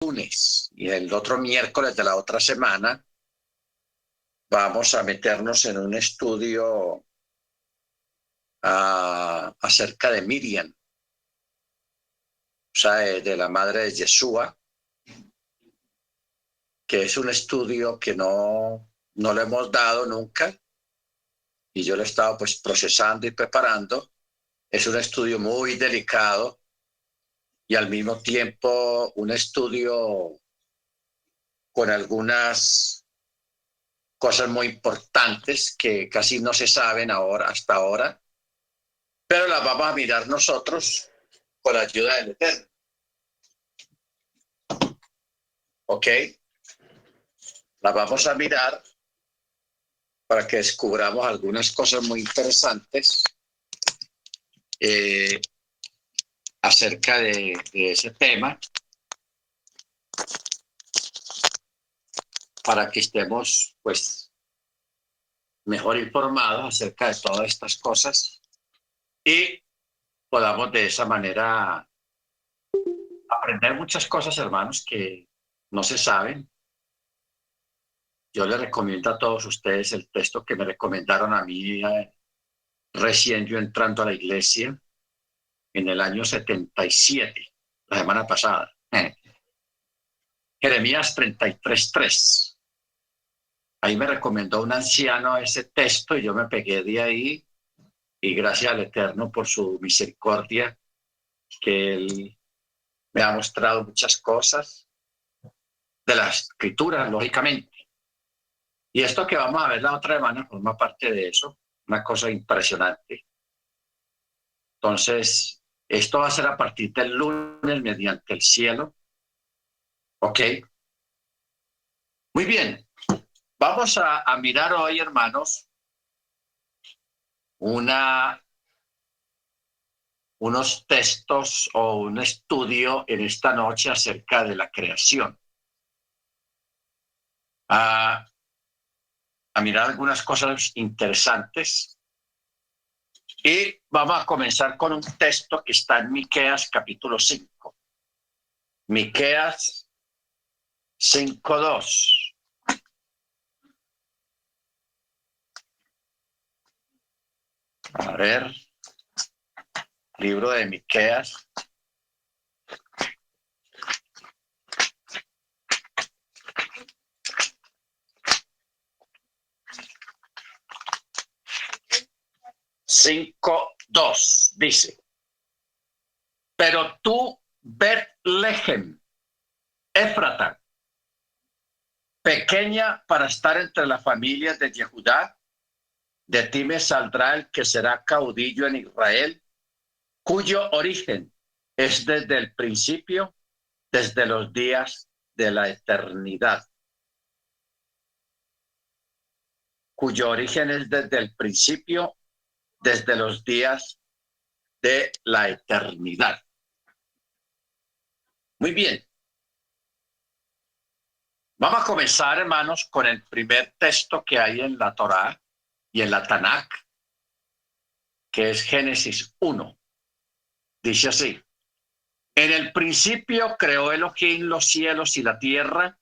lunes y el otro miércoles de la otra semana vamos a meternos en un estudio acerca de Miriam, o sea, de la madre de Yeshua, que es un estudio que no lo hemos dado nunca y yo lo he estado pues procesando y preparando. Es un estudio muy delicado y al mismo tiempo un estudio con algunas cosas muy importantes que casi no se saben hasta ahora, pero las vamos a mirar nosotros con la ayuda del Eterno. ¿Ok? Las vamos a mirar para que descubramos algunas cosas muy interesantes acerca de ese tema, para que estemos pues mejor informados acerca de todas estas cosas y podamos de esa manera aprender muchas cosas, hermanos, que no se saben. Yo les recomiendo a todos ustedes el texto que me recomendaron a mí recién yo entrando a la iglesia en el año 77, la semana pasada. Jeremías 33:3. Ahí me recomendó un anciano ese texto y yo me pegué de ahí y gracias al Eterno por su misericordia que Él me ha mostrado muchas cosas de la Escritura, lógicamente. Y esto que vamos a ver la otra semana forma parte de eso, una cosa impresionante. Entonces, esto va a ser a partir del lunes mediante el cielo. ¿Ok? Muy bien. Vamos a mirar hoy, hermanos, unos textos o un estudio en esta noche acerca de la creación. A mirar algunas cosas interesantes. Y vamos a comenzar con un texto que está en Miqueas capítulo 5. Miqueas 5:2. A ver, libro de Miqueas. Cinco, dos, dice: pero tú, Betlehem, Éfrata, pequeña para estar entre las familias de Yehudá, de ti me saldrá el que será caudillo en Israel, cuyo origen es desde el principio, desde los días de la eternidad. Cuyo origen es desde el principio, desde los días de la eternidad. Muy bien. Vamos a comenzar, hermanos, con el primer texto que hay en la Torá y en la Tanakh, que es Génesis 1. Dice así: en el principio creó Elohim los cielos y la tierra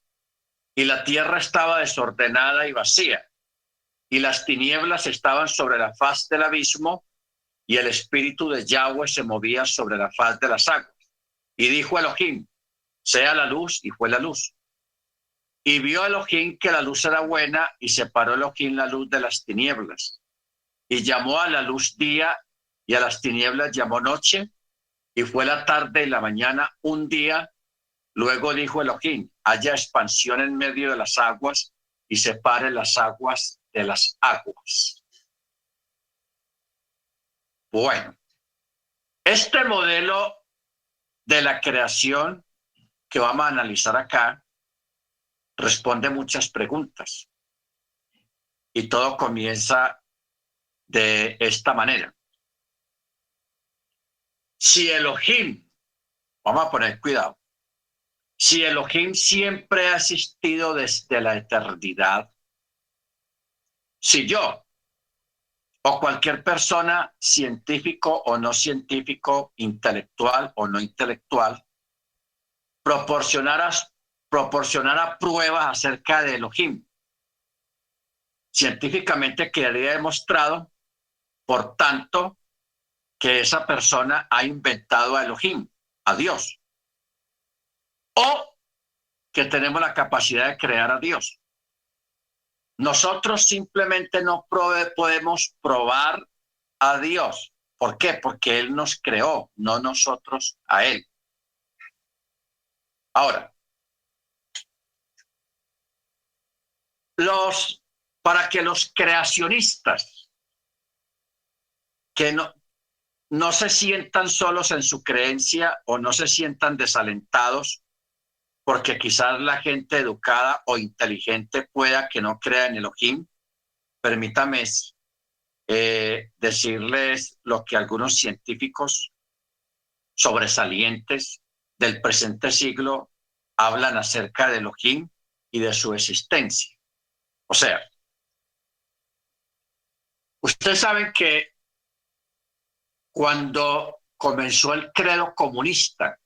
estaba desordenada y vacía, y las tinieblas estaban sobre la faz del abismo, y el espíritu de Yahweh se movía sobre la faz de las aguas. Y dijo Elohim: sea la luz, y fue la luz. Y vio Elohim que la luz era buena, y separó Elohim la luz de las tinieblas. Y llamó a la luz día, y a las tinieblas llamó noche, y fue la tarde y la mañana un día. Luego dijo Elohim: haya expansión en medio de las aguas, y separe las aguas de las aguas. Bueno, este modelo de la creación que vamos a analizar acá responde muchas preguntas. Y todo comienza de esta manera. Si Elohim, vamos a poner cuidado, si Elohim siempre ha existido desde la eternidad, si yo o cualquier persona, científico o no científico, intelectual o no intelectual, proporcionara proporcionara pruebas acerca de Elohim. Científicamente quedaría demostrado, por tanto, que esa persona ha inventado a Elohim, a Dios, o que tenemos la capacidad de crear a Dios. Nosotros simplemente no podemos probar a Dios. ¿Por qué? Porque Él nos creó, no nosotros a Él. Ahora, para que los creacionistas que no se sientan solos en su creencia o no se sientan desalentados, porque quizás la gente educada o inteligente pueda que no crea en Elohim, permítame decirles lo que algunos científicos sobresalientes del presente siglo hablan acerca de Elohim y de su existencia. O sea, ustedes saben que cuando comenzó el credo comunista,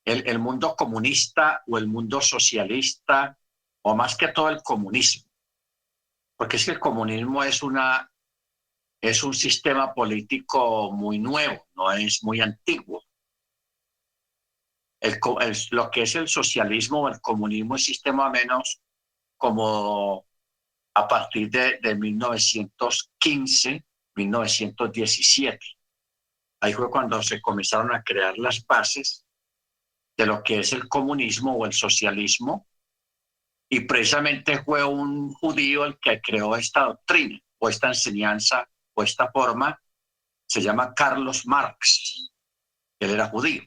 el mundo comunista o el mundo socialista, o más que todo el comunismo, porque es que el comunismo es un sistema político muy nuevo, no es muy antiguo. Lo que es el socialismo o el comunismo es sistema menos como a partir de 1915, 1917. Ahí fue cuando se comenzaron a crear las bases de lo que es el comunismo o el socialismo, y precisamente fue un judío el que creó esta doctrina o esta enseñanza o esta forma. Se llama Carlos Marx. Él era judío.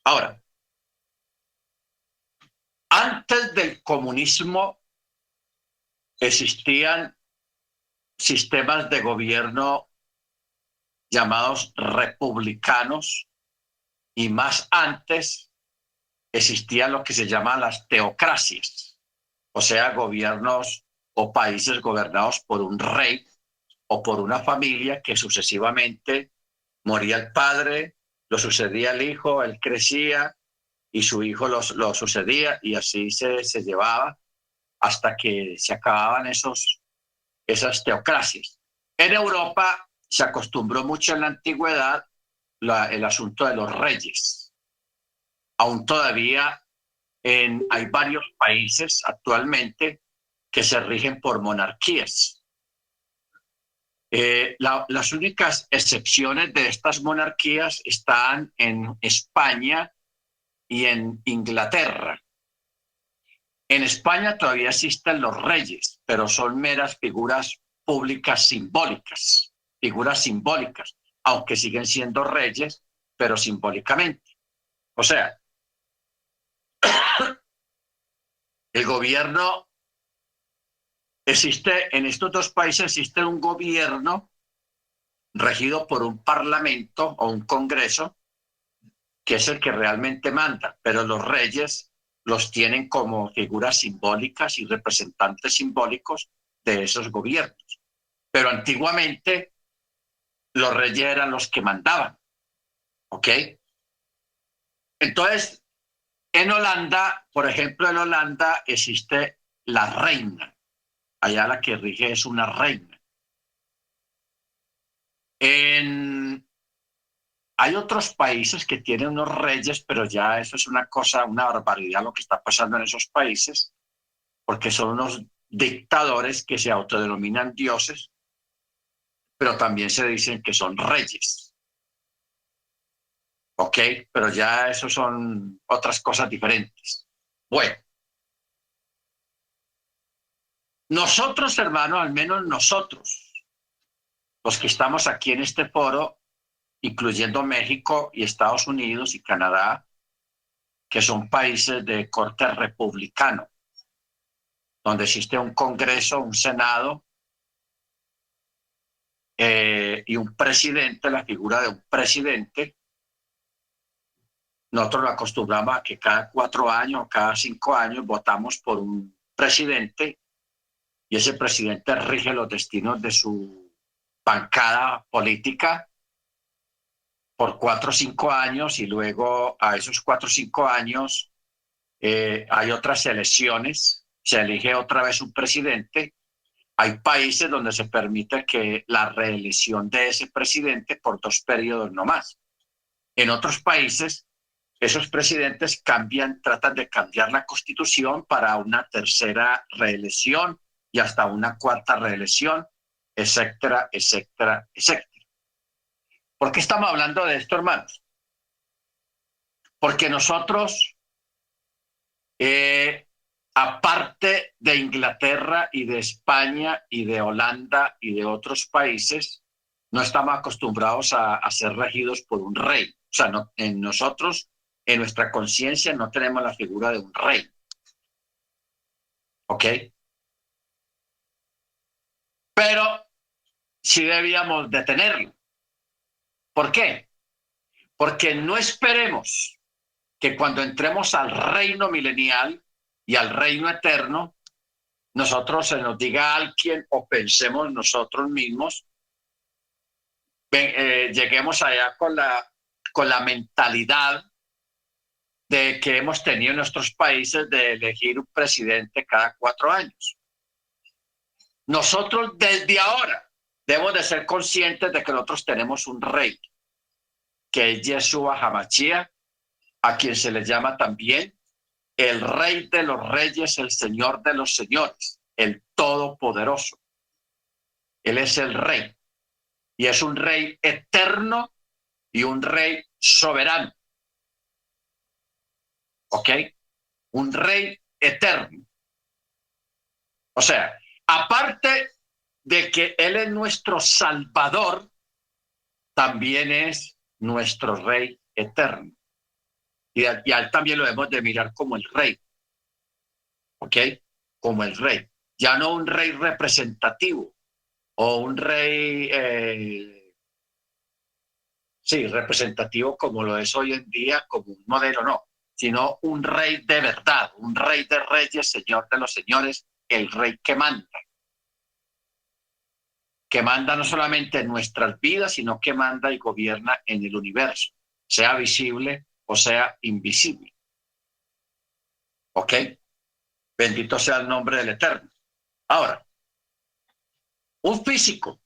Ahora, antes del comunismo existían sistemas de gobierno llamados republicanos, y más antes existían lo que se llaman las teocracias, o sea, gobiernos o países gobernados por un rey o por una familia que sucesivamente moría el padre, lo sucedía el hijo, él crecía y su hijo lo sucedía, y así se llevaba hasta que se acababan esas teocracias. En Europa se acostumbró mucho en la antigüedad el asunto de los reyes. Aún todavía hay varios países actualmente que se rigen por monarquías. Las únicas excepciones de estas monarquías están en España y en Inglaterra. En España todavía existen los reyes, pero son meras figuras públicas simbólicas, aunque siguen siendo reyes, pero simbólicamente. O sea, el gobierno en estos dos países existe un gobierno regido por un parlamento o un congreso, que es el que realmente manda, pero los reyes los tienen como figuras simbólicas y representantes simbólicos de esos gobiernos. Pero antiguamente los reyes eran los que mandaban, ¿ok? Entonces, en Holanda, por ejemplo, en Holanda existe la reina. Allá la que rige es una reina. Hay otros países que tienen unos reyes, pero ya eso es una cosa, una barbaridad lo que está pasando en esos países, porque son unos dictadores que se autodenominan dioses, pero también se dicen que son reyes. ¿Ok? Pero ya eso son otras cosas diferentes. Bueno, nosotros, hermanos, al menos nosotros, los que estamos aquí en este foro, incluyendo México y Estados Unidos y Canadá, que son países de corte republicano, donde existe un Congreso, un Senado y un presidente, la figura de un presidente. Nosotros nos acostumbramos a que cada 4 años, cada 5 años, votamos por un presidente, y ese presidente rige los destinos de su bancada política por 4 o 5 años, y luego a esos 4 o 5 años hay otras elecciones, se elige otra vez un presidente. Hay países donde se permite que la reelección de ese presidente por 2 periodos no más. En otros países, esos presidentes tratan de cambiar la constitución para una tercera reelección y hasta una cuarta reelección, etcétera, etcétera, etcétera. ¿Por qué estamos hablando de esto, hermanos? Porque nosotros, aparte de Inglaterra y de España y de Holanda y de otros países, no estamos acostumbrados a ser regidos por un rey. O sea, no, nosotros, en nuestra conciencia, no tenemos la figura de un rey. ¿Ok? Pero sí debíamos de tenerlo. ¿Por qué? Porque no esperemos que cuando entremos al reino milenial y al reino eterno, nosotros se nos diga a alguien o pensemos nosotros mismos, lleguemos allá con la mentalidad de que hemos tenido en nuestros países de elegir un presidente cada 4 años. Nosotros desde ahora debemos de ser conscientes de que nosotros tenemos un rey, que es Yeshua HaMashiach, a quien se le llama también el Rey de los Reyes, el Señor de los Señores, el Todopoderoso. Él es el Rey y es un Rey eterno y un Rey soberano. ¿Ok? Un Rey eterno. O sea, aparte de que Él es nuestro Salvador, también es nuestro Rey eterno. Y a Él también lo debemos de mirar como el Rey. ¿Ok? Como el Rey. Ya no un Rey representativo o un Rey, sí, representativo como lo es hoy en día, como un modelo, no, sino un Rey de verdad, un Rey de reyes, Señor de los señores, el Rey que manda no solamente en nuestras vidas, sino que manda y gobierna en el universo, sea visible o sea invisible. ¿Ok? Bendito sea el nombre del Eterno. Ahora, un físico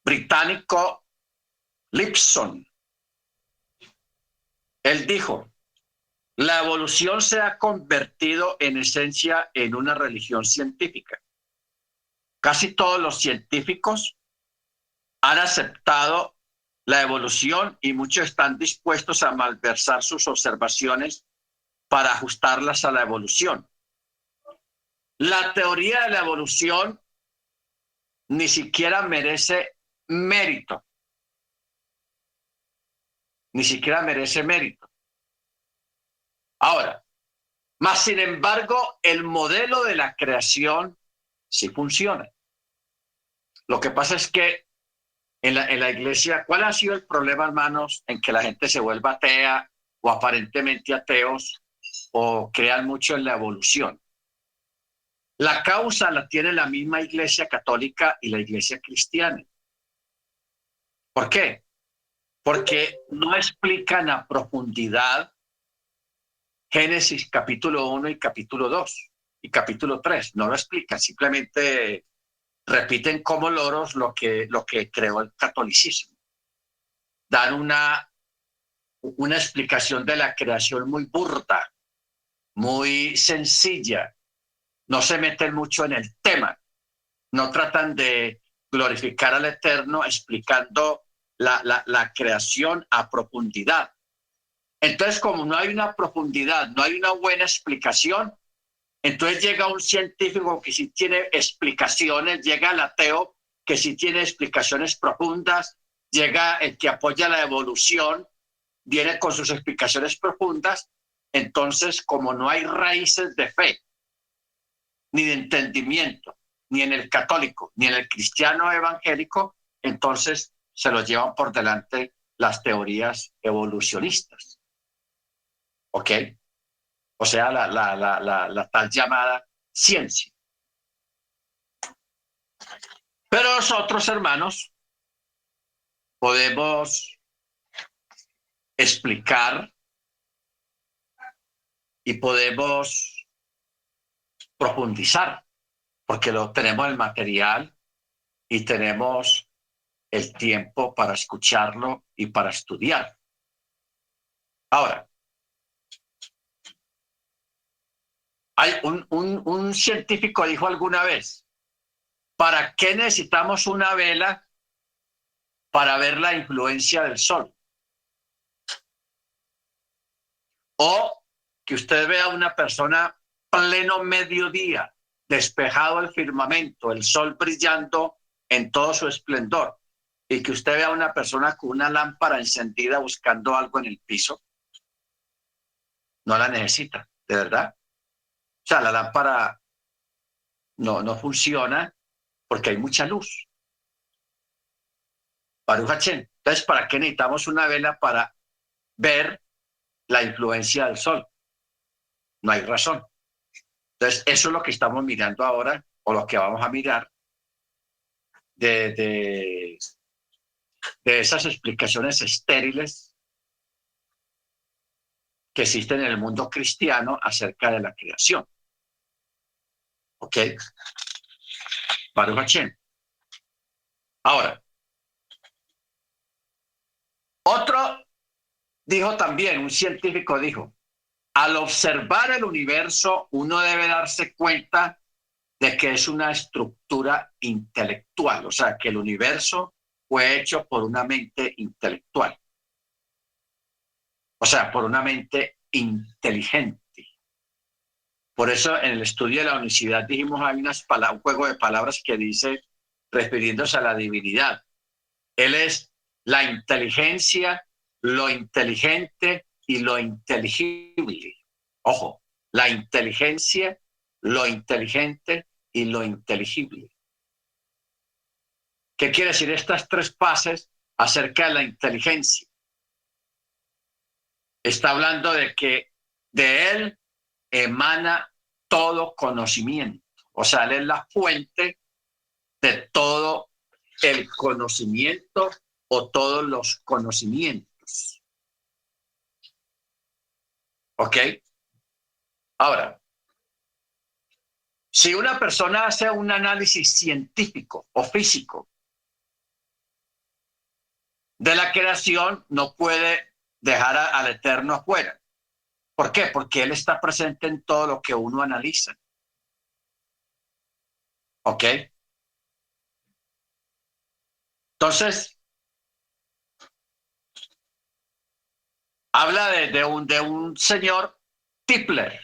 británico, Lipson, él dijo, la evolución se ha convertido en esencia en una religión científica. Casi todos los científicos han aceptado la evolución y muchos están dispuestos a malversar sus observaciones para ajustarlas a la evolución. La teoría de la evolución ni siquiera merece mérito. Ni siquiera merece mérito. Ahora, más sin embargo, el modelo de la creación sí funciona. Lo que pasa es que en la iglesia, ¿cuál ha sido el problema, hermanos, en que la gente se vuelva atea o aparentemente ateos o crean mucho en la evolución? La causa la tiene la misma iglesia católica y la iglesia cristiana. ¿Por qué? Porque no explican a profundidad Génesis capítulo 1 y capítulo 2 y capítulo 3. No lo explican, simplemente repiten como loros lo que creó el catolicismo. Dan una explicación de la creación muy burda, muy sencilla. No se meten mucho en el tema. No tratan de glorificar al Eterno explicando la creación a profundidad. Entonces, como no hay una profundidad, no hay una buena explicación, entonces llega un científico que sí tiene explicaciones, llega el ateo que sí tiene explicaciones profundas, llega el que apoya la evolución, viene con sus explicaciones profundas. Entonces, como no hay raíces de fe, ni de entendimiento, ni en el católico, ni en el cristiano evangélico, entonces se los llevan por delante las teorías evolucionistas. ¿Ok? O sea, la tal llamada ciencia. Pero nosotros, hermanos, podemos explicar y podemos profundizar, porque tenemos el material y tenemos el tiempo para escucharlo y para estudiar. Ahora, hay un científico dijo alguna vez, ¿para qué necesitamos una vela para ver la influencia del sol? O que usted vea a una persona pleno mediodía, despejado el firmamento, el sol brillando en todo su esplendor, y que usted vea a una persona con una lámpara encendida buscando algo en el piso. No la necesita, de verdad. O sea, la lámpara no funciona porque hay mucha luz. Baruch Hachén. Entonces, ¿para qué necesitamos una vela para ver la influencia del sol? No hay razón. Entonces, eso es lo que estamos mirando ahora, o lo que vamos a mirar de esas explicaciones estériles que existen en el mundo cristiano acerca de la creación. ¿Ok? Baruch Hachén. Ahora, otro dijo también, un científico dijo, al observar el universo, uno debe darse cuenta de que es una estructura intelectual, o sea, que el universo fue hecho por una mente intelectual, o sea, por una mente inteligente. Por eso en el estudio de la unicidad dijimos, hay un juego de palabras que dice, refiriéndose a la divinidad, Él es la inteligencia, lo inteligente y lo inteligible. Ojo, la inteligencia, lo inteligente y lo inteligible. ¿Qué quiere decir estas tres fases acerca de la inteligencia? Está hablando de que de él emana todo conocimiento. O sea, él es la fuente de todo el conocimiento o todos los conocimientos. ¿Ok? Ahora, si una persona hace un análisis científico o físico de la creación, no puede dejar al Eterno afuera. ¿Por qué? Porque Él está presente en todo lo que uno analiza. ¿Ok? Entonces, habla de un señor Tipler.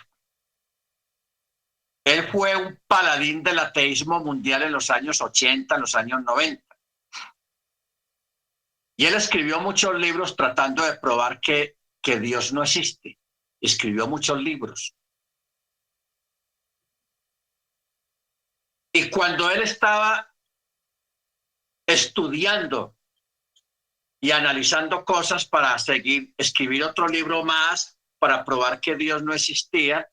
Él fue un paladín del ateísmo mundial en los años 80, en los años 90. Y él escribió muchos libros tratando de probar que Dios no existe. Escribió muchos libros. Y cuando él estaba estudiando y analizando cosas para escribir otro libro más, para probar que Dios no existía,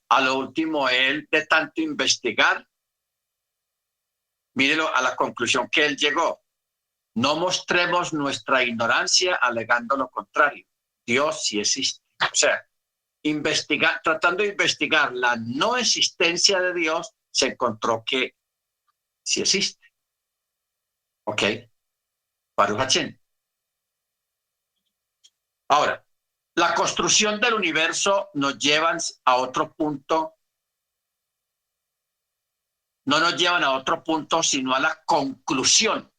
a lo último él, de tanto investigar, mírelo a la conclusión que él llegó. No mostremos nuestra ignorancia alegando lo contrario. Dios sí existe. O sea, tratando de investigar la no existencia de Dios, se encontró que sí existe. ¿Ok? Baruch Hachén. Ahora, la construcción del universo nos lleva a otro punto, no nos llevan a otro punto, sino a la conclusión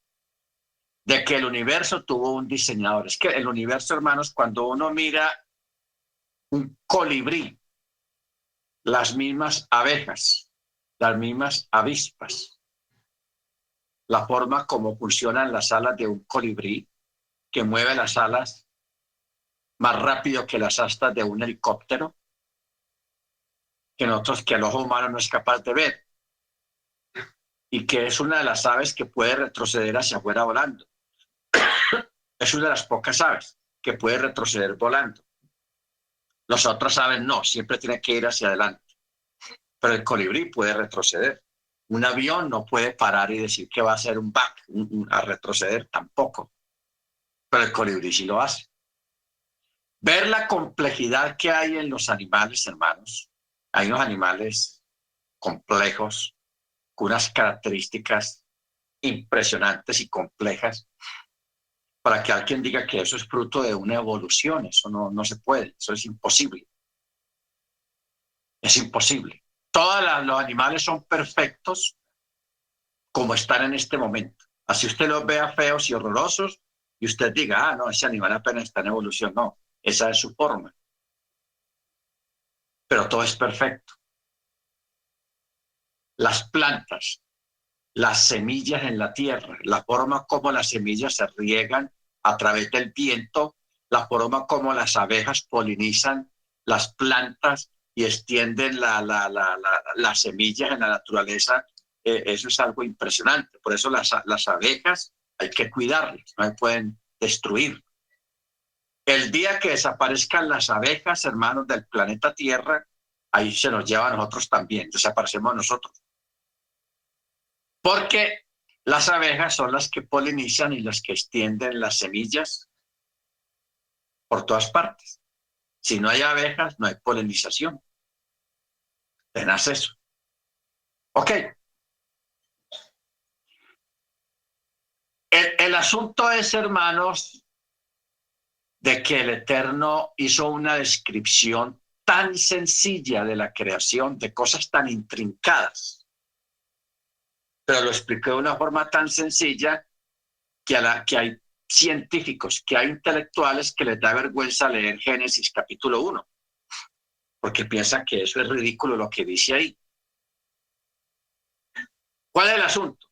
de que el universo tuvo un diseñador. Es que el universo, hermanos, cuando uno mira un colibrí, las mismas abejas, las mismas avispas, la forma como funcionan las alas de un colibrí, que mueve las alas más rápido que las astas de un helicóptero, que el ojo humano no es capaz de ver, y que es una de las aves que puede retroceder hacia afuera volando. Es una de las pocas aves que puede retroceder volando. Las otras aves no, siempre tienen que ir hacia adelante. Pero el colibrí puede retroceder. Un avión no puede parar y decir que va a hacer un back, a retroceder tampoco. Pero el colibrí sí lo hace. ver la complejidad que hay en los animales, hermanos. Hay unos animales complejos, con unas características impresionantes y complejas, para que alguien diga que eso es fruto de una evolución. Eso no se puede, eso es imposible. Es imposible. Todos los animales son perfectos como están en este momento. Así usted los vea feos y horrorosos y usted diga, no, ese animal apenas está en evolución. No, esa es su forma. Pero todo es perfecto. Las plantas, las semillas en la tierra, la forma como las semillas se riegan a través del viento, la forma como las abejas polinizan las plantas y extienden las semillas en la naturaleza, eso es algo impresionante. Por eso las abejas hay que cuidarlas, no se pueden destruir. El día que desaparezcan las abejas, hermanos del planeta Tierra, ahí se nos lleva a nosotros también, desaparecemos nosotros. Porque las abejas son las que polinizan y las que extienden las semillas por todas partes. Si no hay abejas, no hay polinización. Tenaz eso. Ok. El asunto es, hermanos, de que el Eterno hizo una descripción tan sencilla de la creación, de cosas tan intrincadas, pero lo explicó de una forma tan sencilla que hay científicos, que hay intelectuales que les da vergüenza leer Génesis capítulo 1, porque piensan que eso es ridículo lo que dice ahí. ¿Cuál es el asunto?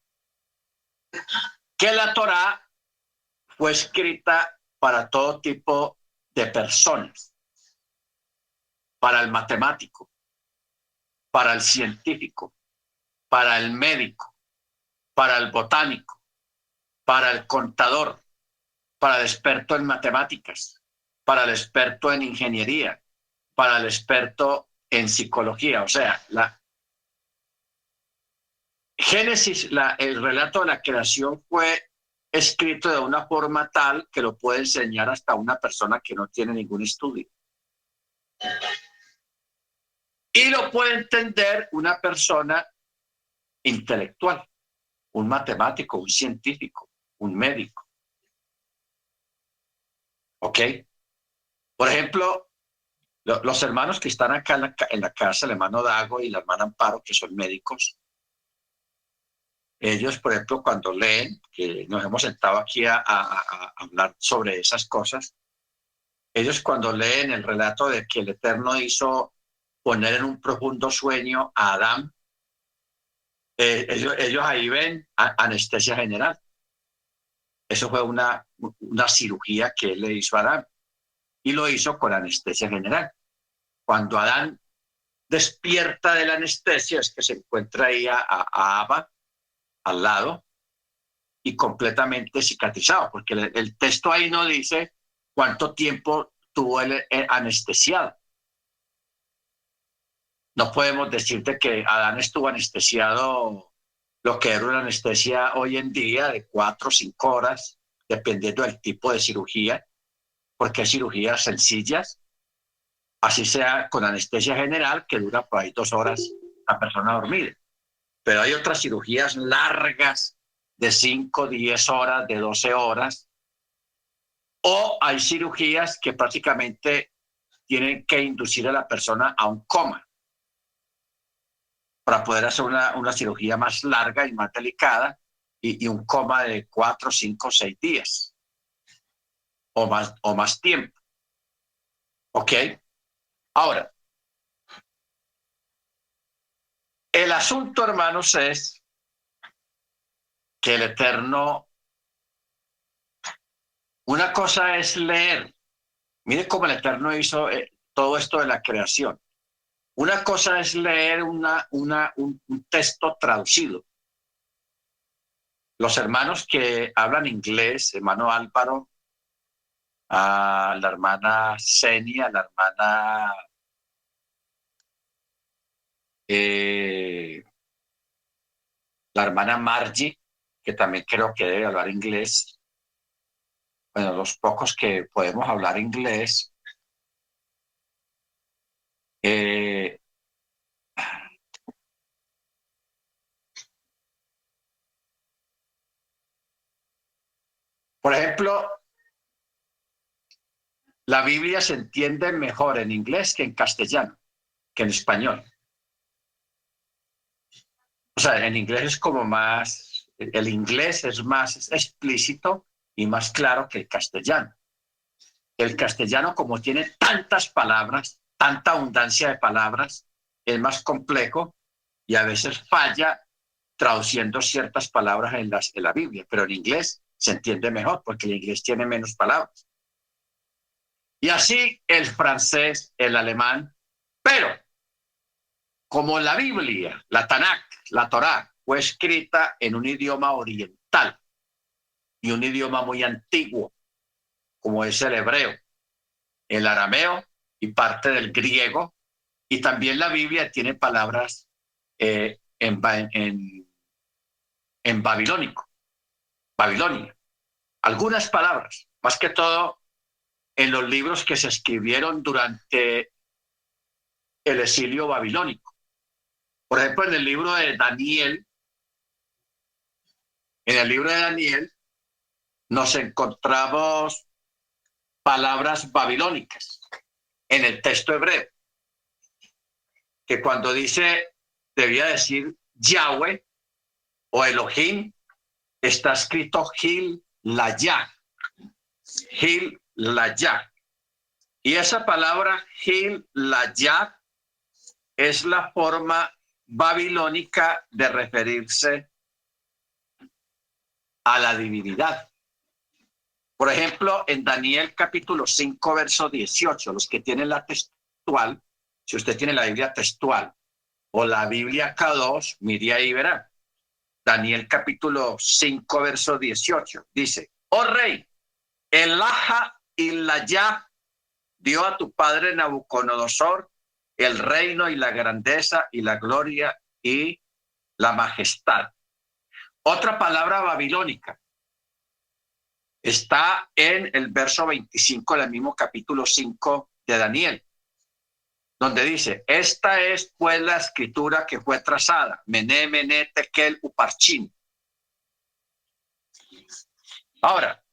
Que la Torá fue escrita para todo tipo de personas, para el matemático, para el científico, para el médico, para el botánico, para el contador, para el experto en matemáticas, para el experto en ingeniería, para el experto en psicología. O sea, la Génesis, el relato de la creación fue escrito de una forma tal que lo puede enseñar hasta una persona que no tiene ningún estudio. Y lo puede entender una persona intelectual, un matemático, un científico, un médico. ¿Ok? Por ejemplo, los hermanos que están acá en la casa, el hermano Dago y la hermana Amparo, que son médicos, ellos, por ejemplo, cuando leen, que nos hemos sentado aquí a hablar sobre esas cosas, ellos cuando leen el relato de que el Eterno hizo poner en un profundo sueño a Adán, ellos ahí ven anestesia general. Eso fue una cirugía que él le hizo a Adán y lo hizo con anestesia general. Cuando Adán despierta de la anestesia es que se encuentra ahí a Abba al lado y completamente cicatrizado, porque el texto ahí no dice cuánto tiempo tuvo el anestesiado. No podemos decirte que Adán estuvo anestesiado lo que era una anestesia hoy en día de 4 o 5 horas, dependiendo del tipo de cirugía, porque hay cirugías sencillas, así sea con anestesia general, que dura por ahí 2 horas la persona dormida. Pero hay otras cirugías largas de 5, 10 horas, de 12 horas, o hay cirugías que prácticamente tienen que inducir a la persona a un coma para poder hacer una cirugía más larga y más delicada y un coma de 4, 5, 6 días o más tiempo. ¿Ok? Ahora, el asunto, hermanos, es que el Eterno, una cosa es leer. Mire cómo el Eterno hizo todo esto de la creación. Una cosa es leer un texto traducido. Los hermanos que hablan inglés, hermano Álvaro, a la hermana Senia, a eh, la hermana Margie, que también creo que debe hablar inglés. Bueno, los pocos que podemos hablar inglés, Eh, por ejemplo, la Biblia se entiende mejor en inglés que en castellano, que en español. O sea, en inglés es como más, el inglés es más explícito y más claro que el castellano. El castellano, como tiene tantas palabras, tanta abundancia de palabras, es más complejo y a veces falla traduciendo ciertas palabras en la Biblia, pero en inglés se entiende mejor porque el inglés tiene menos palabras. Y así el francés, el alemán, pero como la Biblia, la Tanakh, la Torá, fue escrita en un idioma oriental y un idioma muy antiguo, como es el hebreo, el arameo y parte del griego, y también la Biblia tiene palabras en babilónico, Babilonia, algunas palabras, más que todo en los libros que se escribieron durante el exilio babilónico. Por ejemplo, en el libro de Daniel, en el libro de Daniel nos encontramos palabras babilónicas en el texto hebreo, que cuando dice, debía decir Yahweh o Elohim, está escrito Gil Layah, Gil Layah. Y esa palabra Gil Layah es la forma babilónica de referirse a la divinidad. Por ejemplo, en Daniel capítulo 5, verso 18, los que tienen la textual, si usted tiene la Biblia textual o la Biblia K2, mire ahí verá. Daniel capítulo 5, verso 18, dice, oh rey, el Aja y la Ya dio a tu padre Nabucodonosor el reino y la grandeza y la gloria y la majestad. Otra palabra babilónica está en el verso 25 del mismo capítulo 5 de Daniel, donde dice, esta es pues la escritura que fue trazada, Mené, Mené, Tekel, Uparchín. Ahora,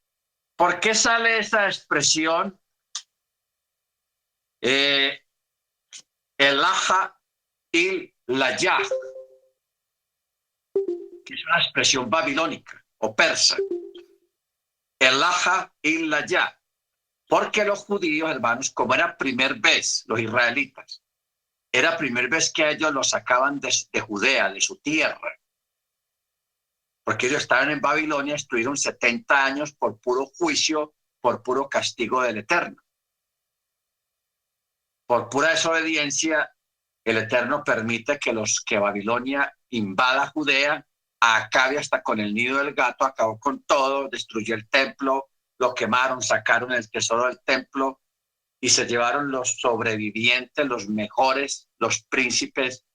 ¿por qué sale esa expresión el Aja y la Ya? Que es una expresión babilónica o persa. El Aja y la Ya. Porque los judíos, hermanos, como era primer vez, los israelitas, era primer vez que ellos los sacaban de Judea, de su tierra, porque ellos estaban en Babilonia, estuvieron 70 años por puro juicio, por puro castigo del Eterno. Por pura desobediencia, el Eterno permite que Babilonia invada Judea, acabe hasta con el nido del gato, acabó con todo, destruyó el templo, lo quemaron, sacaron el tesoro del templo y se llevaron los sobrevivientes, los mejores, los príncipes,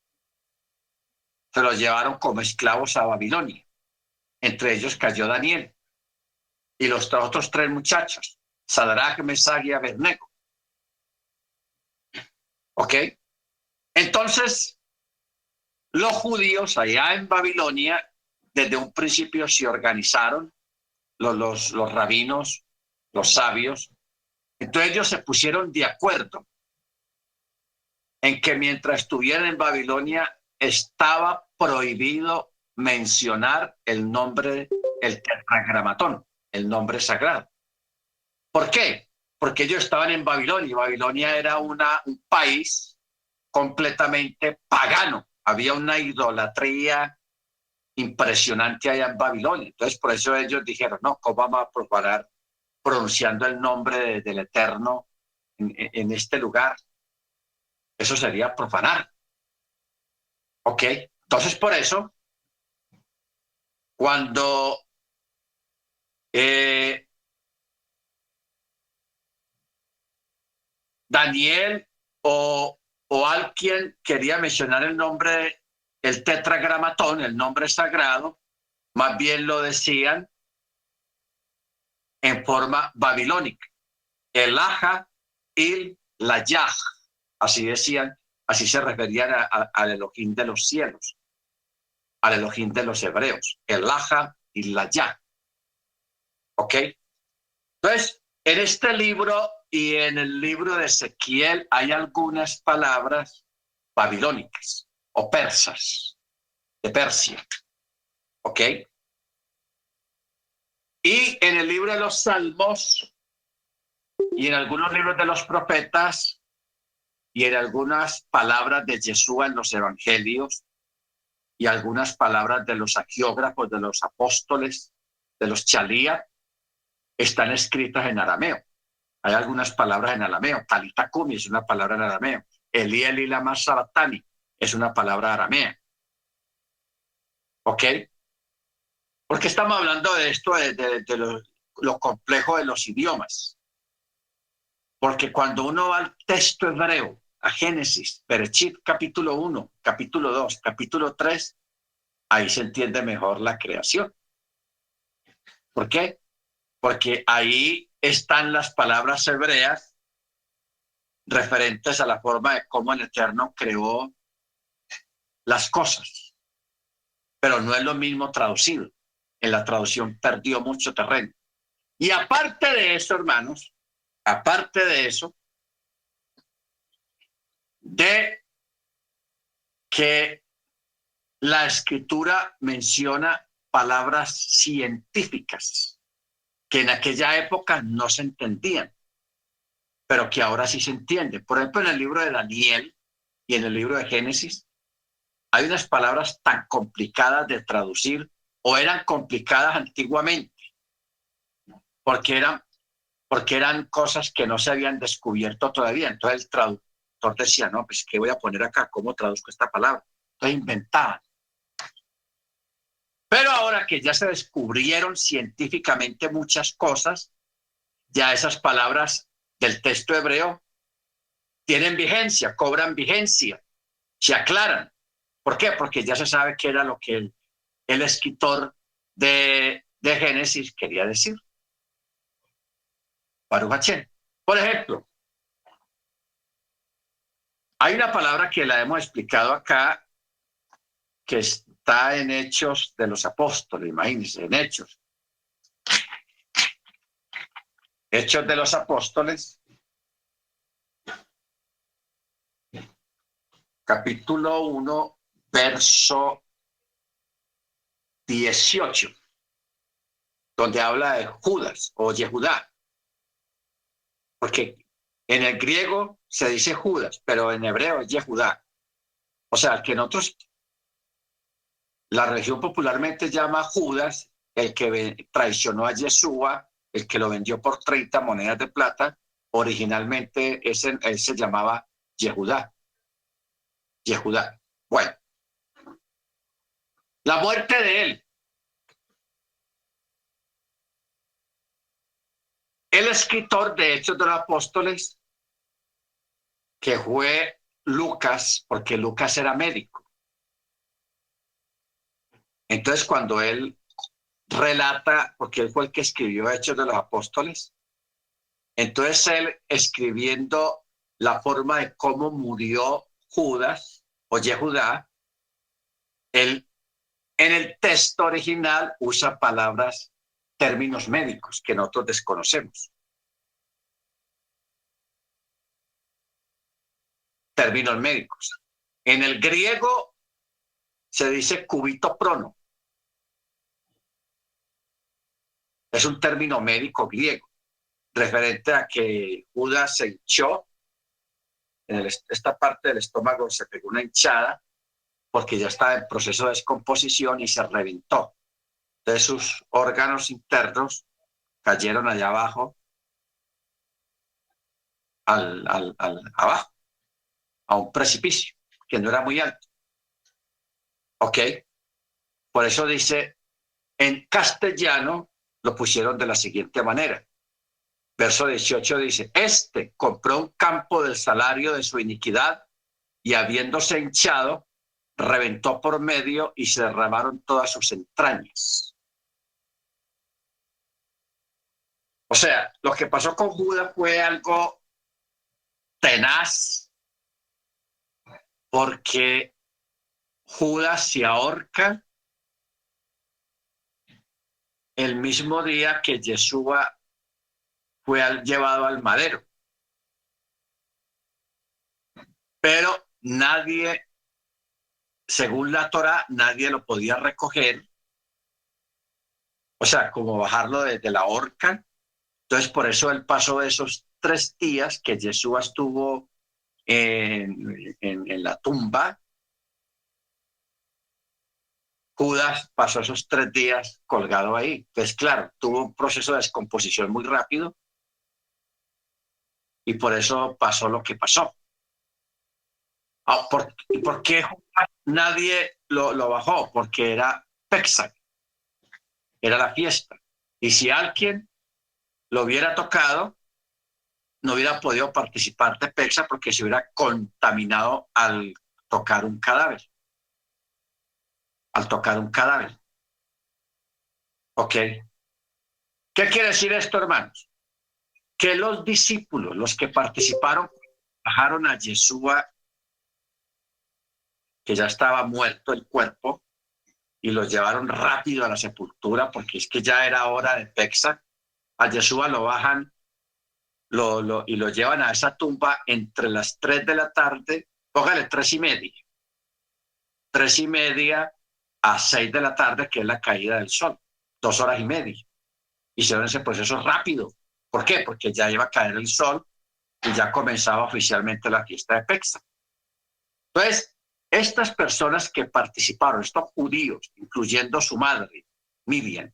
se los llevaron como esclavos a Babilonia. Entre ellos cayó Daniel y los otros tres muchachos, Sadrach, Mesach y Abednego. ¿Ok? Entonces, los judíos allá en Babilonia, desde un principio se organizaron, los rabinos, los sabios. Entonces ellos se pusieron de acuerdo en que mientras estuvieran en Babilonia estaba prohibido mencionar el nombre, el tetragramatón, el nombre sagrado. ¿Por qué? Porque ellos estaban en Babilonia y Babilonia era un país completamente pagano. Había una idolatría impresionante allá en Babilonia. Entonces, por eso ellos dijeron, no, ¿cómo vamos a profanar pronunciando el nombre del Eterno en este lugar? Eso sería profanar. ¿Ok? Entonces, por eso, cuando Daniel o alguien quería mencionar el nombre, el tetragramatón, el nombre sagrado, más bien lo decían en forma babilónica. El Aja y la Yaj, así decían, Así se referían al Elohim de los cielos, al Elohim de los hebreos, el Aja y la Ya. ¿Ok? Entonces, en este libro y en el libro de Ezequiel hay algunas palabras babilónicas o persas, de Persia. ¿Ok? Y en el libro de los Salmos y en algunos libros de los profetas y en algunas palabras de Yeshua en los evangelios y algunas palabras de los agiógrafos, de los apóstoles, de los chalía, están escritas en arameo. Hay algunas palabras en arameo. Talitakumi es una palabra en arameo. Eli lama sabachthani es una palabra aramea. ¿Ok? ¿Por qué estamos hablando de esto, de lo complejo de los idiomas? Porque cuando uno va al texto hebreo, a Génesis, Bereshit, capítulo 1, capítulo 2, capítulo 3, ahí se entiende mejor la creación. ¿Por qué? Porque ahí están las palabras hebreas referentes a la forma de cómo el Eterno creó las cosas. Pero no es lo mismo traducido. En la traducción perdió mucho terreno. Y aparte de eso, hermanos, aparte de eso, de que la escritura menciona palabras científicas que en aquella época no se entendían, pero que ahora sí se entienden. Por ejemplo, en el libro de Daniel y en el libro de Génesis, hay unas palabras tan complicadas de traducir o eran complicadas antiguamente porque eran cosas que no se habían descubierto todavía. Entonces el traductor decía, no, pues ¿qué voy a poner acá? ¿Cómo traduzco esta palabra? Entonces inventaban. Pero ahora que ya se descubrieron científicamente muchas cosas, ya esas palabras del texto hebreo tienen vigencia, cobran vigencia, se aclaran. ¿Por qué? Porque ya se sabe qué era lo que el escritor de Génesis quería decir. Baruch Hashem. Por ejemplo, hay una palabra que la hemos explicado acá, que está en Hechos de los Apóstoles, imagínense, en Hechos. Hechos de los Apóstoles, capítulo 1, verso 18, donde habla de Judas o Yehudá, porque en el griego se dice Judas, pero en hebreo es Yehudá. O sea, que nosotros, la religión popularmente llama Judas, el que traicionó a Yeshua, el que lo vendió por 30 monedas de plata, originalmente él se llamaba Yehudá. Yehudá. Bueno, la muerte de él. El escritor de Hechos de los Apóstoles, que fue Lucas, porque Lucas era médico. Entonces, cuando él relata, porque él fue el que escribió Hechos de los Apóstoles, entonces él escribiendo la forma de cómo murió Judas o Yehudá, él en el texto original usa palabras, términos médicos que nosotros desconocemos. Términos médicos. En el griego se dice cubito prono. Es un término médico griego, referente a que Judas se hinchó, esta parte del estómago se pegó una hinchada porque ya estaba en proceso de descomposición y se reventó. Entonces sus órganos internos cayeron allá abajo, abajo, a un precipicio que no era muy alto. ¿Ok? Por eso dice, en castellano lo pusieron de la siguiente manera. Verso 18 dice, este compró un campo del salario de su iniquidad y habiéndose hinchado, reventó por medio y se derramaron todas sus entrañas. O sea, lo que pasó con Judas fue algo tenaz, porque Judas se ahorca el mismo día que Yeshua fue llevado al madero. Pero nadie, según la Torá, nadie lo podía recoger, o sea, como bajarlo desde la horca. Entonces, por eso él pasó esos 3 días que Yeshua estuvo en la tumba. Judas pasó esos 3 días colgado ahí. Entonces, claro, tuvo un proceso de descomposición muy rápido y por eso pasó lo que pasó. ¿Y por qué nadie lo bajó? Porque era Pesach, era la fiesta. Y si alguien lo hubiera tocado, no hubiera podido participar de Pesach porque se hubiera contaminado al tocar un cadáver. Al tocar un cadáver. ¿Ok? ¿Qué quiere decir esto, hermanos? Que los discípulos, los que participaron, bajaron a Yeshua, que ya estaba muerto el cuerpo, y los llevaron rápido a la sepultura, porque es que ya era hora de Pesach. A Yeshua lo bajan y lo llevan a esa tumba entre las 3 de la tarde, póngale 3:30, 3:30 a 6 de la tarde, que es la caída del sol, 2 horas y media. Hicieron ese proceso rápido. ¿Por qué? Porque ya iba a caer el sol y ya comenzaba oficialmente la fiesta de Pesach. Entonces, estas personas que participaron, estos judíos, incluyendo su madre, Miriam,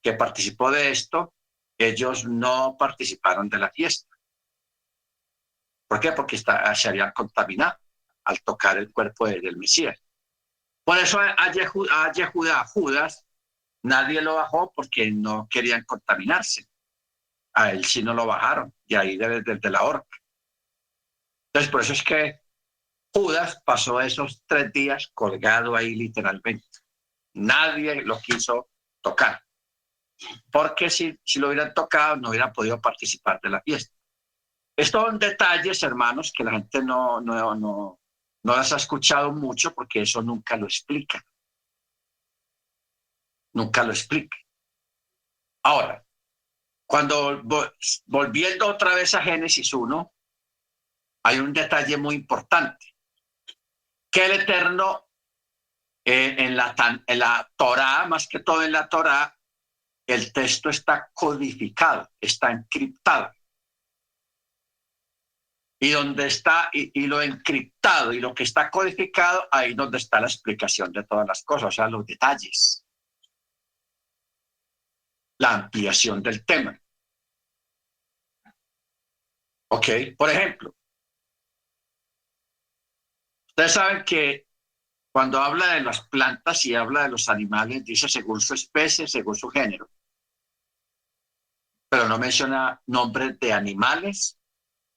que participó de esto, ellos no participaron de la fiesta. ¿Por qué? Porque se habían contaminado al tocar el cuerpo del Mesías. Por eso a Judas, nadie lo bajó porque no querían contaminarse. A él sí no lo bajaron, y ahí desde la horca. Entonces, por eso es que Judas pasó esos 3 días colgado ahí literalmente. Nadie lo quiso tocar, porque si lo hubieran tocado no hubieran podido participar de la fiesta. Estos son detalles, hermanos, que la gente no las ha escuchado mucho porque eso nunca lo explica. Nunca lo explica. Ahora, cuando volviendo otra vez a Génesis 1, hay un detalle muy importante, que el Eterno en la Torá, más que todo en la Torá, el texto está codificado, está encriptado. Y donde está, y lo encriptado y lo que está codificado, ahí donde está la explicación de todas las cosas, o sea, los detalles, la ampliación del tema. ¿Ok? Por ejemplo, ustedes saben que cuando habla de las plantas y habla de los animales, dice según su especie, según su género, pero no menciona nombres de animales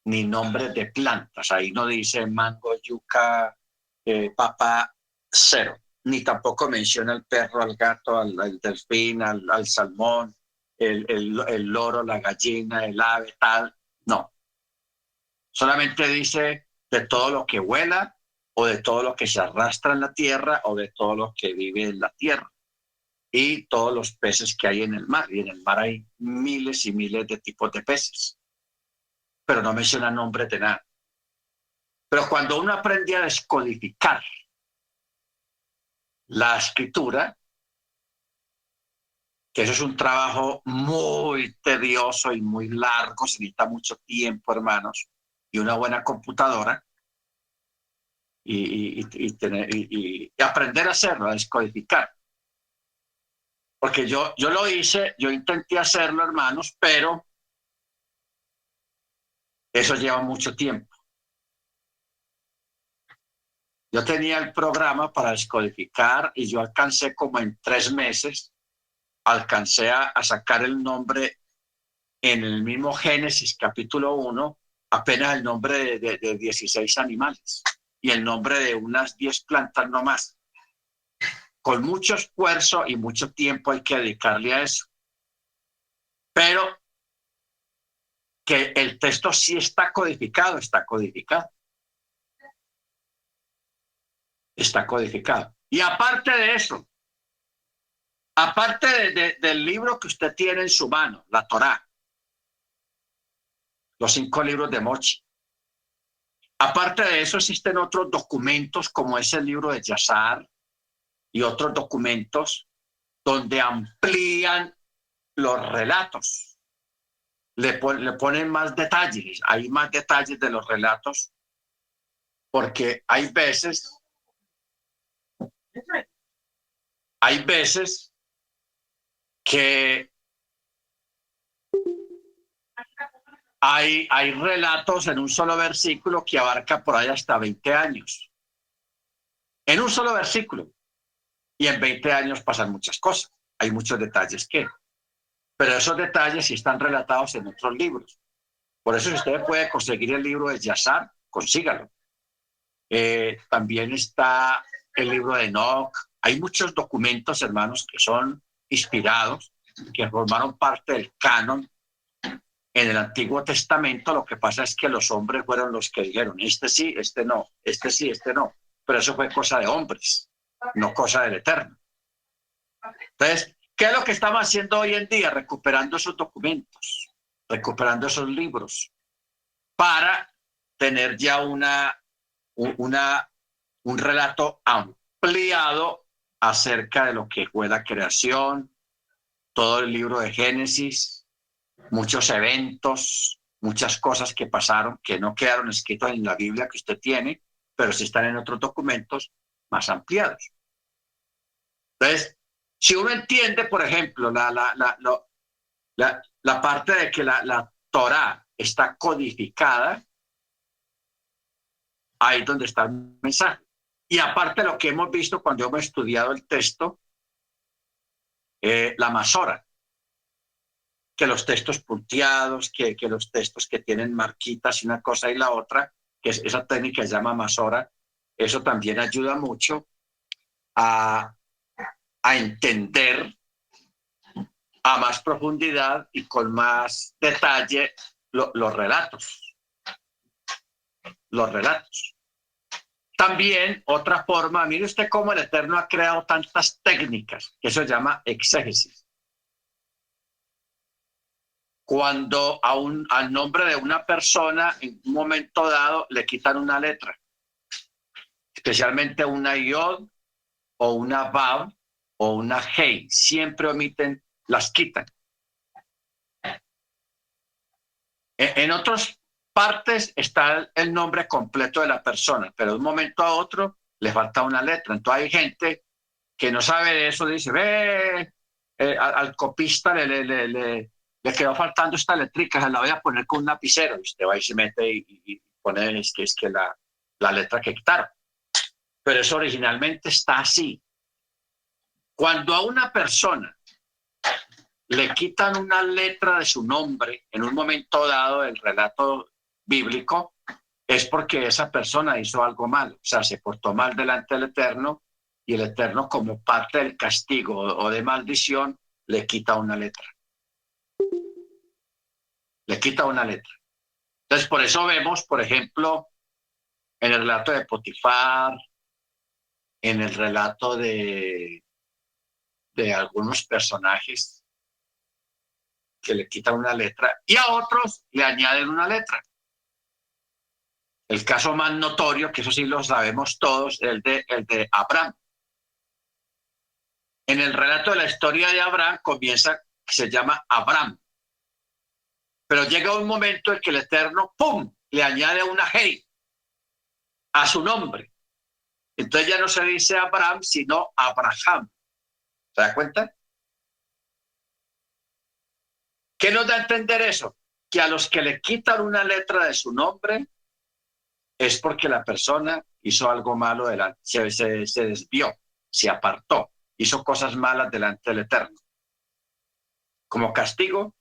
ni nombres de plantas. Ahí no dice mango, yuca, papa, cero. Ni tampoco menciona al perro, al gato, al delfín, al salmón, el loro, la gallina, el ave, tal. No. Solamente dice de todo lo que vuela o de todo lo que se arrastra en la tierra o de todo lo que vive en la tierra y todos los peces que hay en el mar. Y en el mar hay miles y miles de tipos de peces, pero no menciona nombres de nada. Pero cuando uno aprende a descodificar la escritura, que eso es un trabajo muy tedioso y muy largo, se necesita mucho tiempo, hermanos, y una buena computadora, y aprender a hacerlo, a descodificar. Porque yo lo hice, yo intenté hacerlo, hermanos, pero eso lleva mucho tiempo. Yo tenía el programa para descodificar y yo alcancé como en 3 meses, alcancé a sacar el nombre en el mismo Génesis capítulo 1, apenas el nombre de 16 animales y el nombre de unas 10 plantas no más. Con mucho esfuerzo y mucho tiempo hay que dedicarle a eso. Pero que el texto sí está codificado, está codificado. está codificado. Y aparte de eso, aparte del libro que usted tiene en su mano, la Torá, los 5 libros de Mochi, aparte de eso existen otros documentos como es el libro de Yazar y otros documentos donde amplían los relatos, le ponen más detalles, hay más detalles de los relatos, porque hay veces que hay relatos en un solo versículo que abarca por ahí hasta 20 años. En un solo versículo. Y en 20 años pasan muchas cosas. Hay muchos detalles pero esos detalles sí están relatados en otros libros. Por eso si usted puede conseguir el libro de Yazar, consígalo. También está el libro de Enoch. Hay muchos documentos, hermanos, que son inspirados, que formaron parte del canon en el Antiguo Testamento. Lo que pasa es que los hombres fueron los que dijeron, este sí, este no, este sí, este no. Pero eso fue cosa de hombres, no cosa del Eterno. Entonces, ¿qué es lo que estamos haciendo hoy en día? Recuperando esos documentos, recuperando esos libros, para tener ya un relato ampliado acerca de lo que fue la creación, todo el libro de Génesis, muchos eventos, muchas cosas que pasaron, que no quedaron escritos en la Biblia que usted tiene, pero sí están en otros documentos más ampliados. Entonces, si uno entiende, por ejemplo, la parte de que la Torá está codificada, ahí es donde está el mensaje. Y aparte de lo que hemos visto cuando hemos estudiado el texto, la Masora, que los textos punteados, que los textos que tienen marquitas y una cosa y la otra, que esa técnica se llama Masora, eso también ayuda mucho a entender a más profundidad y con más detalle los relatos. Los relatos. También otra forma, mire usted cómo el Eterno ha creado tantas técnicas, que eso se llama exégesis. Cuando al nombre de una persona en un momento dado le quitan una letra, especialmente una yod o una vav o una hei, siempre omiten, las quitan. En otras partes está el nombre completo de la persona, pero de un momento a otro le falta una letra. Entonces hay gente que no sabe de eso, dice, al copista le quedó faltando esta letrica, se la voy a poner con un lapicero. Y usted va y se mete y pone es que la letra que quitaron. Pero eso originalmente está así. Cuando a una persona le quitan una letra de su nombre en un momento dado del relato bíblico, es porque esa persona hizo algo mal, o sea, se portó mal delante del Eterno, y el Eterno, como parte del castigo o de maldición, le quita una letra. Le quita una letra. Entonces, por eso vemos, por ejemplo, en el relato de Potifar, en el relato de algunos personajes que le quitan una letra y a otros le añaden una letra. El caso más notorio, que eso sí lo sabemos todos, el de Abraham. En el relato de la historia de Abraham comienza, se llama Abraham. Pero llega un momento en que el Eterno, ¡pum!, le añade una hey a su nombre. Entonces ya no se dice Abraham, sino Abraham. ¿Se da cuenta? ¿Qué nos da a entender eso? Que a los que le quitan una letra de su nombre es porque la persona hizo algo malo, se desvió, se apartó, hizo cosas malas delante del Eterno. Como castigo,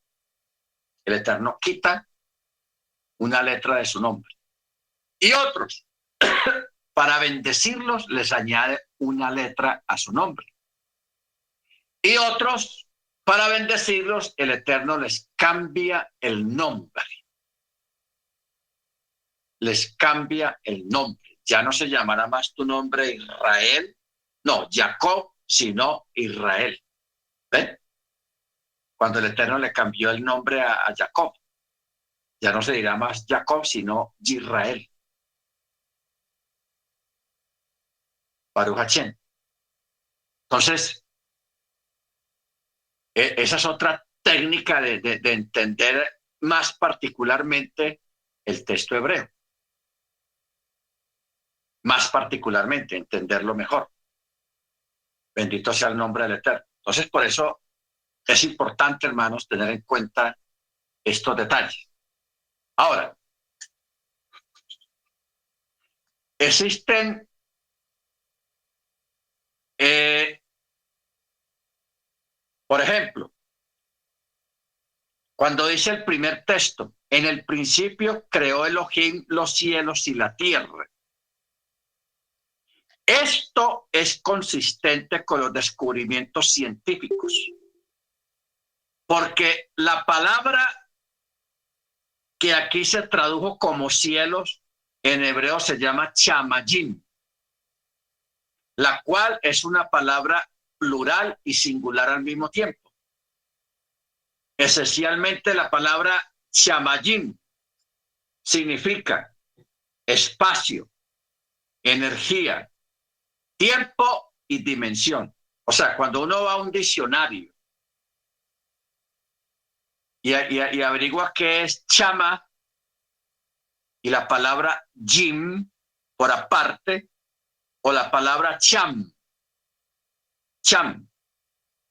el Eterno quita una letra de su nombre. Y otros, para bendecirlos, les añade una letra a su nombre. Y otros, para bendecirlos, el Eterno les cambia el nombre. Les cambia el nombre. ya no se llamará más tu nombre Israel, no, Jacob, sino Israel. ¿Ven? Cuando el Eterno le cambió el nombre a Jacob, ya no se dirá más Jacob, sino Israel. Baruch Hashem. Entonces, esa es otra técnica de entender más particularmente el texto hebreo. Más particularmente, entenderlo mejor. Bendito sea el nombre del Eterno. Entonces, por eso es importante, hermanos, tener en cuenta estos detalles. Ahora, existen por ejemplo, cuando dice el primer texto, en el principio creó Elohim los cielos y la tierra. Esto es consistente con los descubrimientos científicos, porque la palabra que aquí se tradujo como cielos en hebreo se llama chamayim, la cual es una palabra plural y singular al mismo tiempo. Esencialmente la palabra chamayim significa espacio, energía, tiempo y dimensión. O sea, cuando uno va a un diccionario y averigua qué es chama y la palabra jim por aparte, o la palabra cham,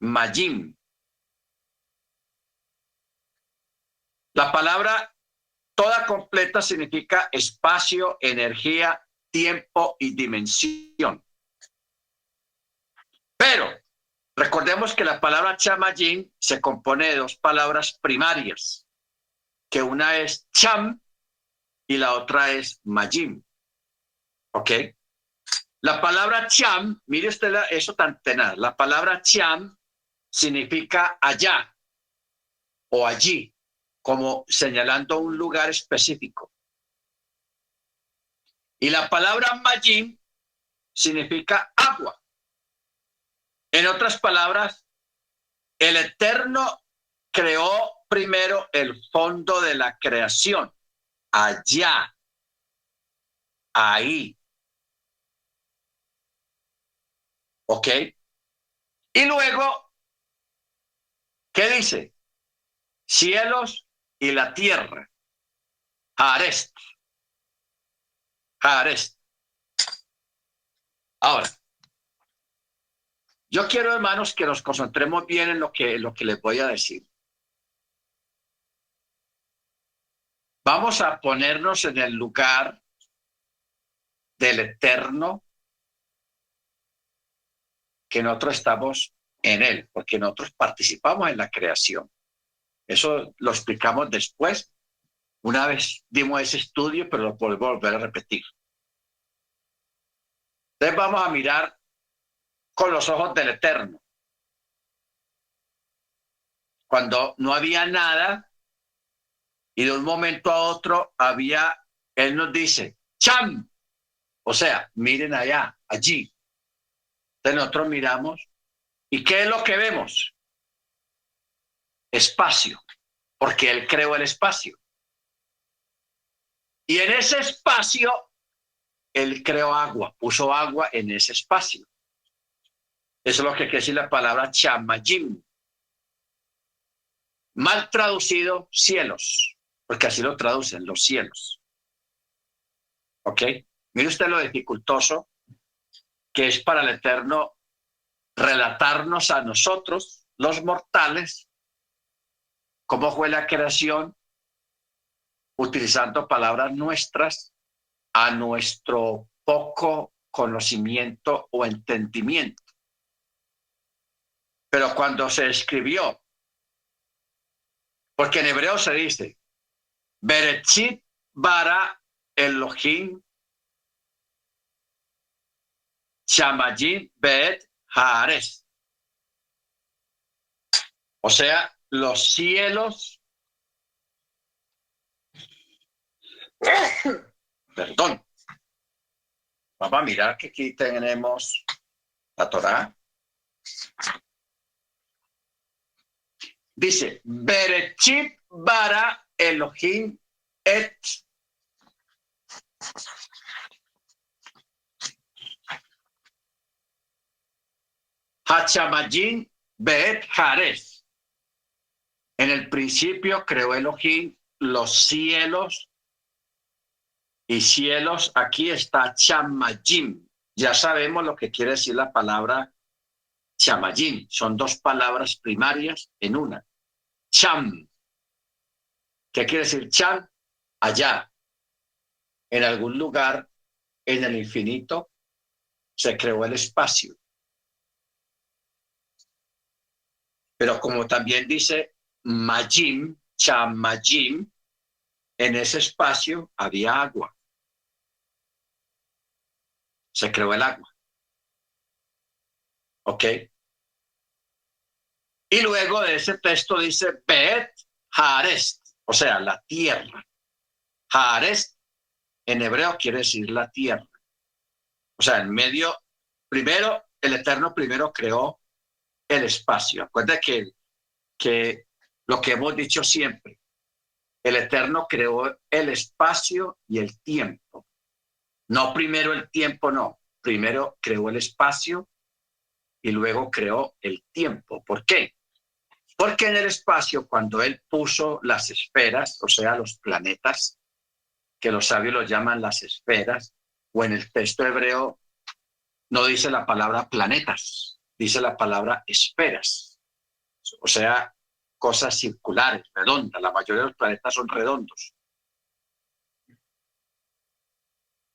majim. La palabra toda completa significa espacio, energía, tiempo y dimensión. Pero recordemos que la palabra chamayim se compone de dos palabras primarias, que una es cham y la otra es majim. ¿Ok? La palabra cham, mire usted eso tan tenaz, la palabra cham significa allá o allí, como señalando un lugar específico. Y la palabra majim significa agua. En otras palabras, el Eterno creó primero el fondo de la creación, allá, ahí. ¿Ok? Y luego, ¿qué dice? Cielos y la tierra. Haaretz. Haaretz. Ahora, yo quiero, hermanos, que nos concentremos bien en lo que les voy a decir. Vamos a ponernos en el lugar del Eterno, que nosotros estamos en él, porque nosotros participamos en la creación. Eso lo explicamos después. Una vez dimos ese estudio, pero lo podemos volver a repetir. Entonces vamos a mirar con los ojos del Eterno. Cuando no había nada y de un momento a otro había, Él nos dice, ¡cham! O sea, miren allá, allí. Entonces nosotros miramos y ¿qué es lo que vemos? Espacio, porque Él creó el espacio. Y en ese espacio, Él creó agua, puso agua en ese espacio. Eso es lo que quiere decir la palabra chamayim. Mal traducido, cielos, porque así lo traducen, los cielos. ¿Ok? Mire usted lo dificultoso que es para el Eterno relatarnos a nosotros, los mortales, cómo fue la creación, utilizando palabras nuestras a nuestro poco conocimiento o entendimiento. Pero cuando se escribió, porque en hebreo se dice, Bereshit bara Elohim Shamayim bet Haaretz. O sea, los cielos, perdón, Vamos a mirar que aquí tenemos la Torá. Dice, Berechit bara Elohim et Hachamayim beet Hares. En el principio creó Elohim los cielos y cielos. Aquí está Chamayim. Ya sabemos lo que quiere decir la palabra Chamayim. Son dos palabras primarias en una. Cham. ¿Qué quiere decir Cham? Allá, en algún lugar, en el infinito, se creó el espacio. Pero como también dice Majim, Chamayim, en ese espacio había agua. Se creó el agua. ¿Ok? Y luego de ese texto dice Bet Hares, o sea, la tierra. Hares en hebreo quiere decir la tierra. O sea, en medio, primero, el Eterno primero creó el espacio. Acuérdate que lo que hemos dicho siempre, el Eterno creó el espacio y el tiempo. No primero el tiempo, no. Primero creó el espacio y luego creó el tiempo. ¿Por qué? Porque en el espacio, cuando él puso las esferas, o sea, los planetas, que los sabios los llaman las esferas, o en el texto hebreo no dice la palabra planetas, dice la palabra esferas, o sea, cosas circulares, redondas. La mayoría de los planetas son redondos.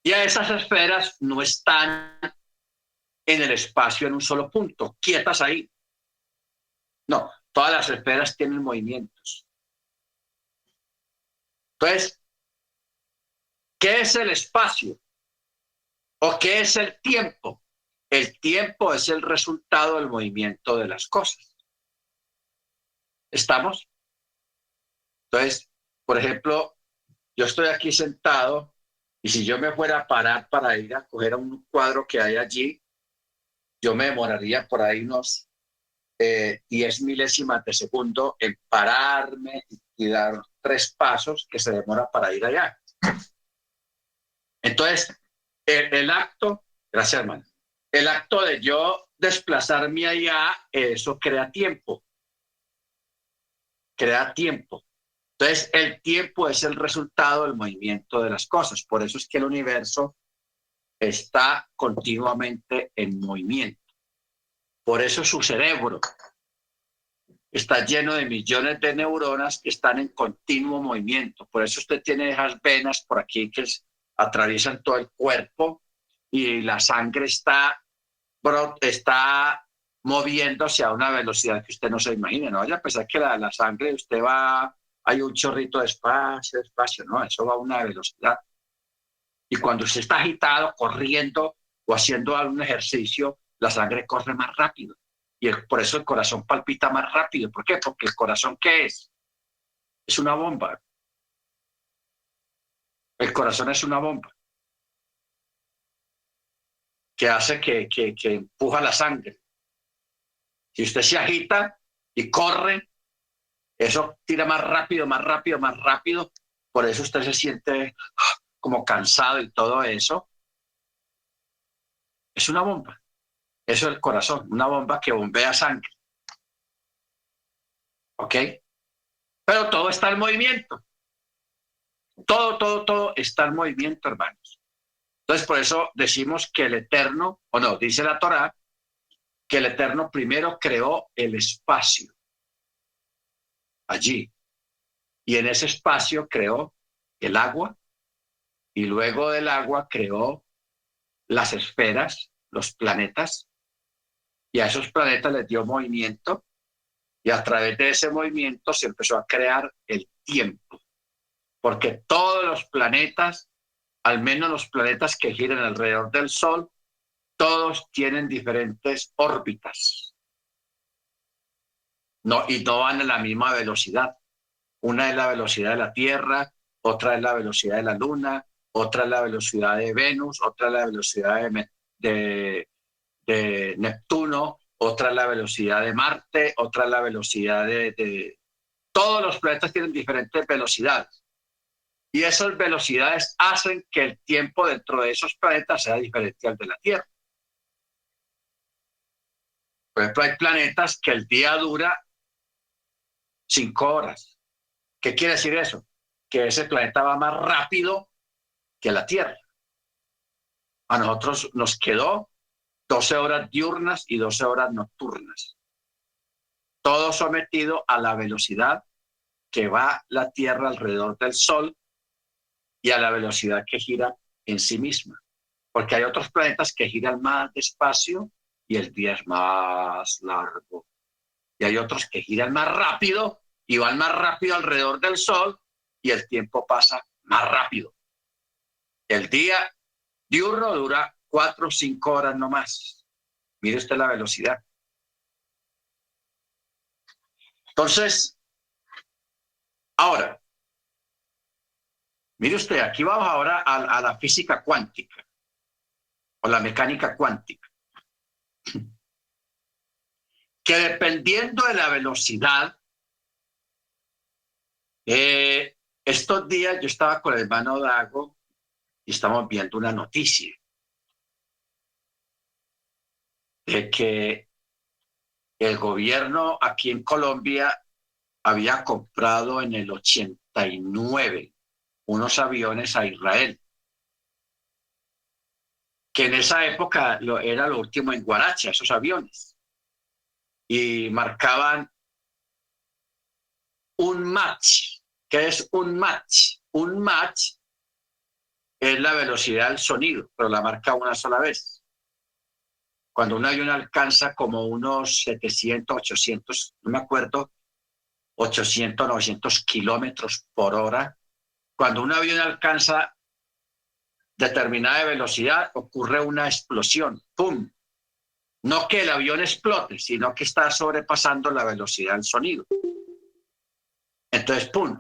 Y a esas esferas no están en el espacio en un solo punto, quietas ahí. No, todas las esferas tienen movimientos. Entonces, ¿qué es el espacio? ¿O qué es el tiempo? El tiempo es el resultado del movimiento de las cosas. ¿Estamos? Entonces, por ejemplo, yo estoy aquí sentado y si yo me fuera a parar para ir a coger un cuadro que hay allí, yo me demoraría por ahí unos 10 milésimas de segundo en pararme y dar 3 pasos que se demora para ir allá. Entonces, el acto, gracias hermano, el acto de yo desplazarme allá, eso crea tiempo. Crea tiempo. Entonces, el tiempo es el resultado del movimiento de las cosas. Por eso es que el universo está continuamente en movimiento. Por eso su cerebro está lleno de millones de neuronas que están en continuo movimiento. Por eso usted tiene esas venas por aquí que atraviesan todo el cuerpo y la sangre está moviéndose a una velocidad que usted no se imagina. No vaya a pensar que la sangre usted va, hay un chorrito de espacio, no, eso va a una velocidad. Y cuando usted está agitado, corriendo o haciendo algún ejercicio, la sangre corre más rápido. Y por eso el corazón palpita más rápido. ¿Por qué? Porque el corazón, ¿qué es? Es una bomba. El corazón es una bomba que hace que empuja la sangre. Si usted se agita y corre, eso tira más rápido, más rápido, más rápido. Por eso usted se siente como cansado y todo eso. Es una bomba. Eso es el corazón, una bomba que bombea sangre. ¿Ok? Pero todo está en movimiento. Todo está en movimiento, hermanos. Entonces, por eso decimos que el Eterno, o no, dice la Torá, que el Eterno primero creó el espacio allí. Y en ese espacio creó el agua y luego del agua creó las esferas, los planetas, y a esos planetas les dio movimiento y a través de ese movimiento se empezó a crear el tiempo, porque todos los planetas, al menos los planetas que giran alrededor del Sol, todos tienen diferentes órbitas, no, y no van a la misma velocidad. Una es la velocidad de la Tierra, otra es la velocidad de la Luna, otra es la velocidad de Venus, otra es la velocidad de Neptuno, otra es la velocidad de Marte, otra es la velocidad de... Todos los planetas tienen diferentes velocidades y esas velocidades hacen que el tiempo dentro de esos planetas sea diferente al de la Tierra. Por ejemplo, hay planetas que el día dura 5 horas. ¿Qué quiere decir eso? Que ese planeta va más rápido que la Tierra. A nosotros nos quedó 12 horas diurnas y 12 horas nocturnas. Todo sometido a la velocidad que va la Tierra alrededor del Sol y a la velocidad que gira en sí misma. Porque hay otros planetas que giran más despacio y el día es más largo. Y hay otros que giran más rápido y van más rápido alrededor del Sol y el tiempo pasa más rápido. El día diurno dura 4 o 5 horas no más. Mire usted la velocidad. Entonces, ahora, mire usted, aquí vamos ahora a la física cuántica o la mecánica cuántica, que dependiendo de la velocidad, estos días yo estaba con el hermano Dago y estamos viendo una noticia de que el gobierno aquí en Colombia había comprado en el 89 unos aviones a Israel, que en esa época era lo último en Guaracha, esos aviones, y marcaban un match. ¿Qué es un match? Un match es la velocidad del sonido, pero la marca una sola vez. Cuando un avión alcanza como unos 700, 800, no me acuerdo, 800, 900 kilómetros por hora, cuando un avión alcanza determinada velocidad, ocurre una explosión. ¡Pum! No que el avión explote, sino que está sobrepasando la velocidad del sonido. Entonces, ¡pum!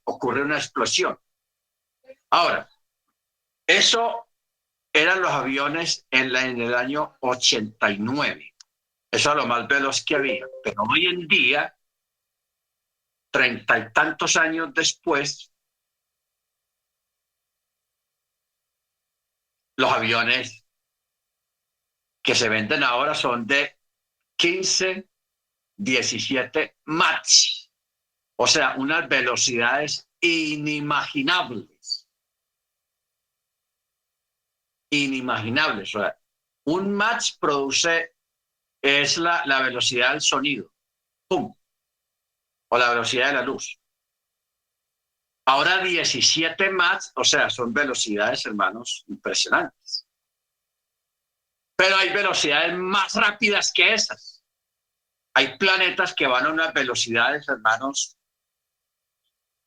Ocurre una explosión. Ahora, eso eran los aviones en el año 89. Eso era lo más veloz que había. Pero hoy en día, 30 y tantos años después, los aviones que se venden ahora son de 15, 17 Mach. O sea, unas velocidades inimaginables. Inimaginables. O sea, un Mach es la velocidad del sonido. ¡Pum! O la velocidad de la luz. Ahora 17 Mach, o sea, son velocidades, hermanos, impresionantes. Pero hay velocidades más rápidas que esas. Hay planetas que van a unas velocidades, hermanos,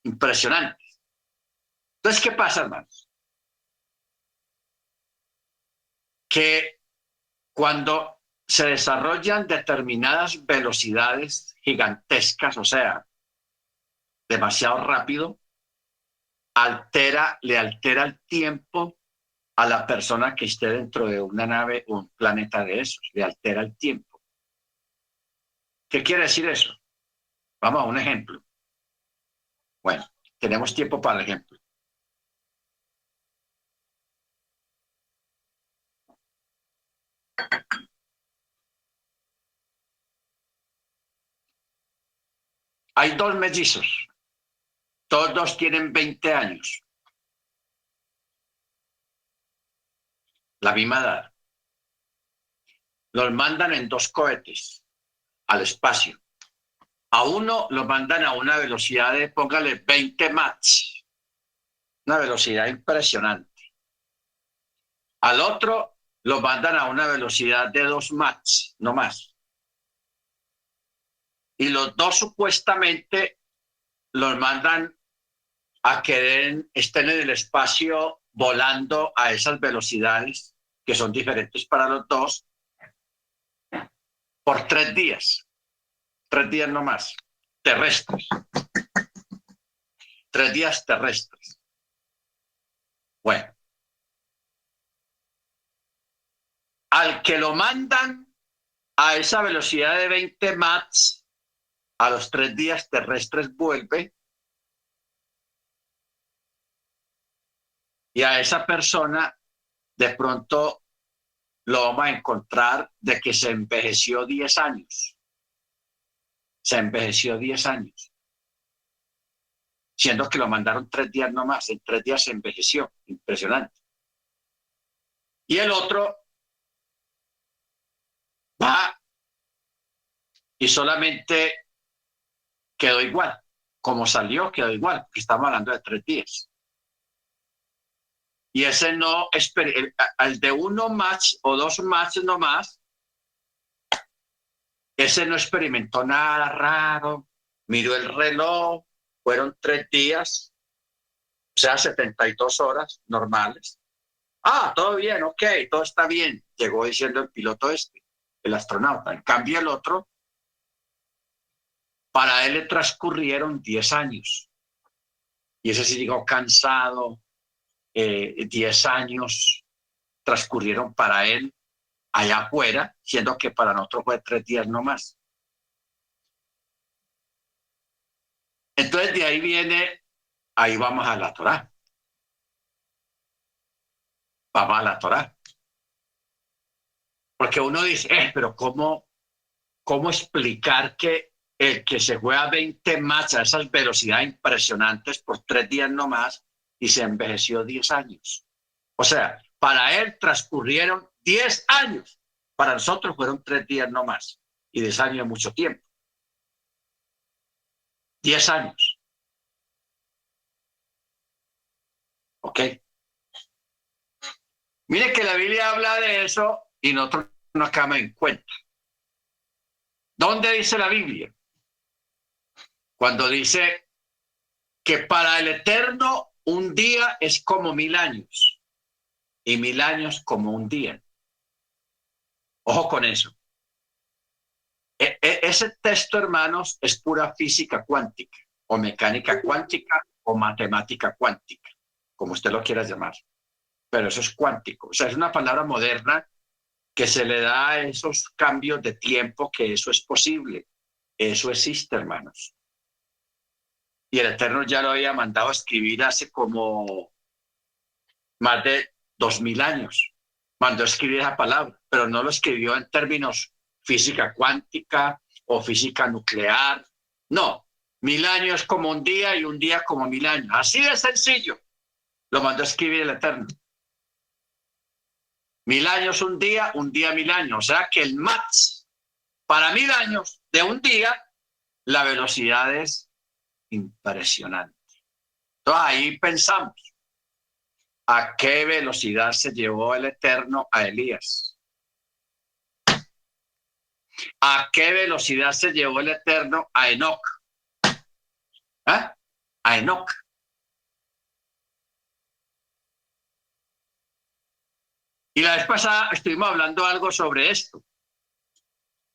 impresionantes. Entonces, ¿qué pasa, hermanos? Que cuando se desarrollan determinadas velocidades gigantescas, o sea, demasiado rápido, le altera el tiempo a la persona que esté dentro de una nave o un planeta de esos, le altera el tiempo. ¿Qué quiere decir eso? Vamos a un ejemplo. Bueno, tenemos tiempo para el ejemplo. Hay dos mellizos, todos dos tienen 20 años, la misma edad. Los mandan en dos cohetes al espacio. A uno lo mandan a una velocidad de, póngale, 20 Mach, una velocidad impresionante. Al otro lo mandan a una velocidad de 2 Mach, no más. Y los dos supuestamente los mandan a que estén en el espacio volando a esas velocidades que son diferentes para los dos por 3 días. 3 días no más, terrestres. 3 días terrestres. Bueno, al que lo mandan a esa velocidad de 20 Mach, a los 3 días terrestres vuelve y a esa persona de pronto lo vamos a encontrar de que se envejeció 10 años. Se envejeció 10 años. Siendo que lo mandaron 3 días nomás. En 3 días se envejeció. Impresionante. Y el otro va y solamente quedó igual. Como salió, quedó igual, porque estamos hablando de 3 días. Y ese no, al de 1 match o 2 matches nomás, ese no experimentó nada raro, miró el reloj, fueron 3 días, o sea, 72 horas normales. Ah, todo bien, ok, todo está bien, llegó diciendo el piloto el astronauta. En cambio, el otro, para él le transcurrieron 10 años. Y ese sí llegó cansado, 10 años transcurrieron para él allá afuera, siendo que para nosotros fue 3 días nomás. Entonces de ahí viene, ahí vamos a la Torá. Vamos a la Torá. Porque uno dice, pero ¿cómo explicar que el que se juega 20 más a esas velocidades impresionantes por 3 días nomás y se envejeció 10 años? O sea, para él transcurrieron 10 años. Para nosotros fueron 3 días nomás. Y 10 años es mucho tiempo. 10 años. ¿Ok? Mire que la Biblia habla de eso y nosotros no acabamos en cuenta. ¿Dónde dice la Biblia? Cuando dice que para el Eterno un día es como 1000 años y 1000 años como un día. Ojo con eso. Ese texto, hermanos, es pura física cuántica o mecánica cuántica o matemática cuántica, como usted lo quiera llamar. Pero eso es cuántico. O sea, es una palabra moderna que se le da a esos cambios de tiempo, que eso es posible. Eso existe, hermanos. Y el Eterno ya lo había mandado a escribir hace como más de 2000 años. Mandó a escribir esa palabra, pero no lo escribió en términos física cuántica o física nuclear. No, 1000 años como un día y un día como 1000 años. Así de sencillo. Lo mandó a escribir el Eterno. 1000 años un día 1000 años. O sea que el max para 1000 años de un día, la velocidad es impresionante. Entonces ahí pensamos, ¿a qué velocidad se llevó el Eterno a Elías? ¿A qué velocidad se llevó el Eterno a Enoc? ¿Ah? A Enoc. Y la vez pasada estuvimos hablando algo sobre esto.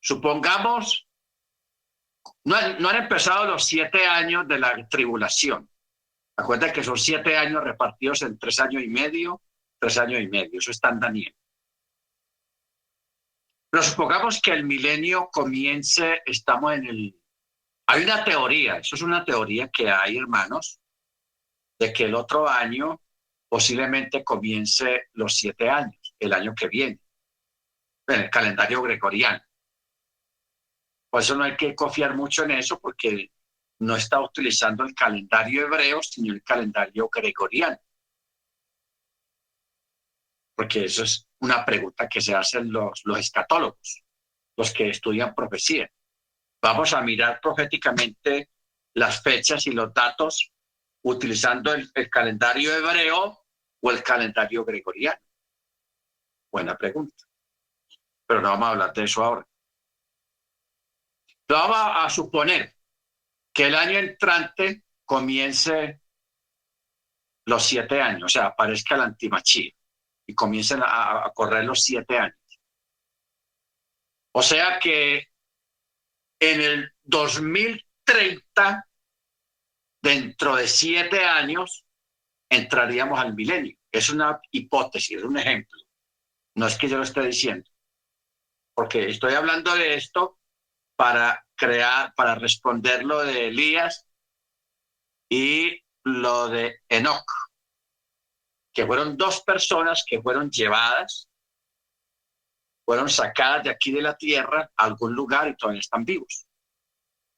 Supongamos, no han empezado los 7 años de la tribulación. Acuérdate que son 7 años repartidos en 3 años y medio, 3 años y medio. Eso está en Daniel. Pero supongamos que el milenio comience, estamos en el... Hay una teoría, eso es una teoría que hay, hermanos, de que el otro año posiblemente comience los 7 años, el año que viene, en el calendario gregoriano. Por eso no hay que confiar mucho en eso, porque no está utilizando el calendario hebreo, sino el calendario gregoriano. Porque eso es una pregunta que se hacen los escatólogos, los que estudian profecía. Vamos a mirar proféticamente las fechas y los datos utilizando el calendario hebreo o el calendario gregoriano. Buena pregunta. Pero no vamos a hablar de eso ahora. Pero vamos a suponer que el año entrante comience los 7 años, o sea, aparezca el antimachí y comiencen a correr los 7 años. O sea que en el 2030, dentro de 7 años, entraríamos al milenio. es una hipótesis, es un ejemplo. No es que yo lo esté diciendo, porque estoy hablando de esto para responder lo de Elías y lo de Enoc, que fueron dos personas que fueron llevadas, fueron sacadas de aquí de la tierra a algún lugar y todavía están vivos.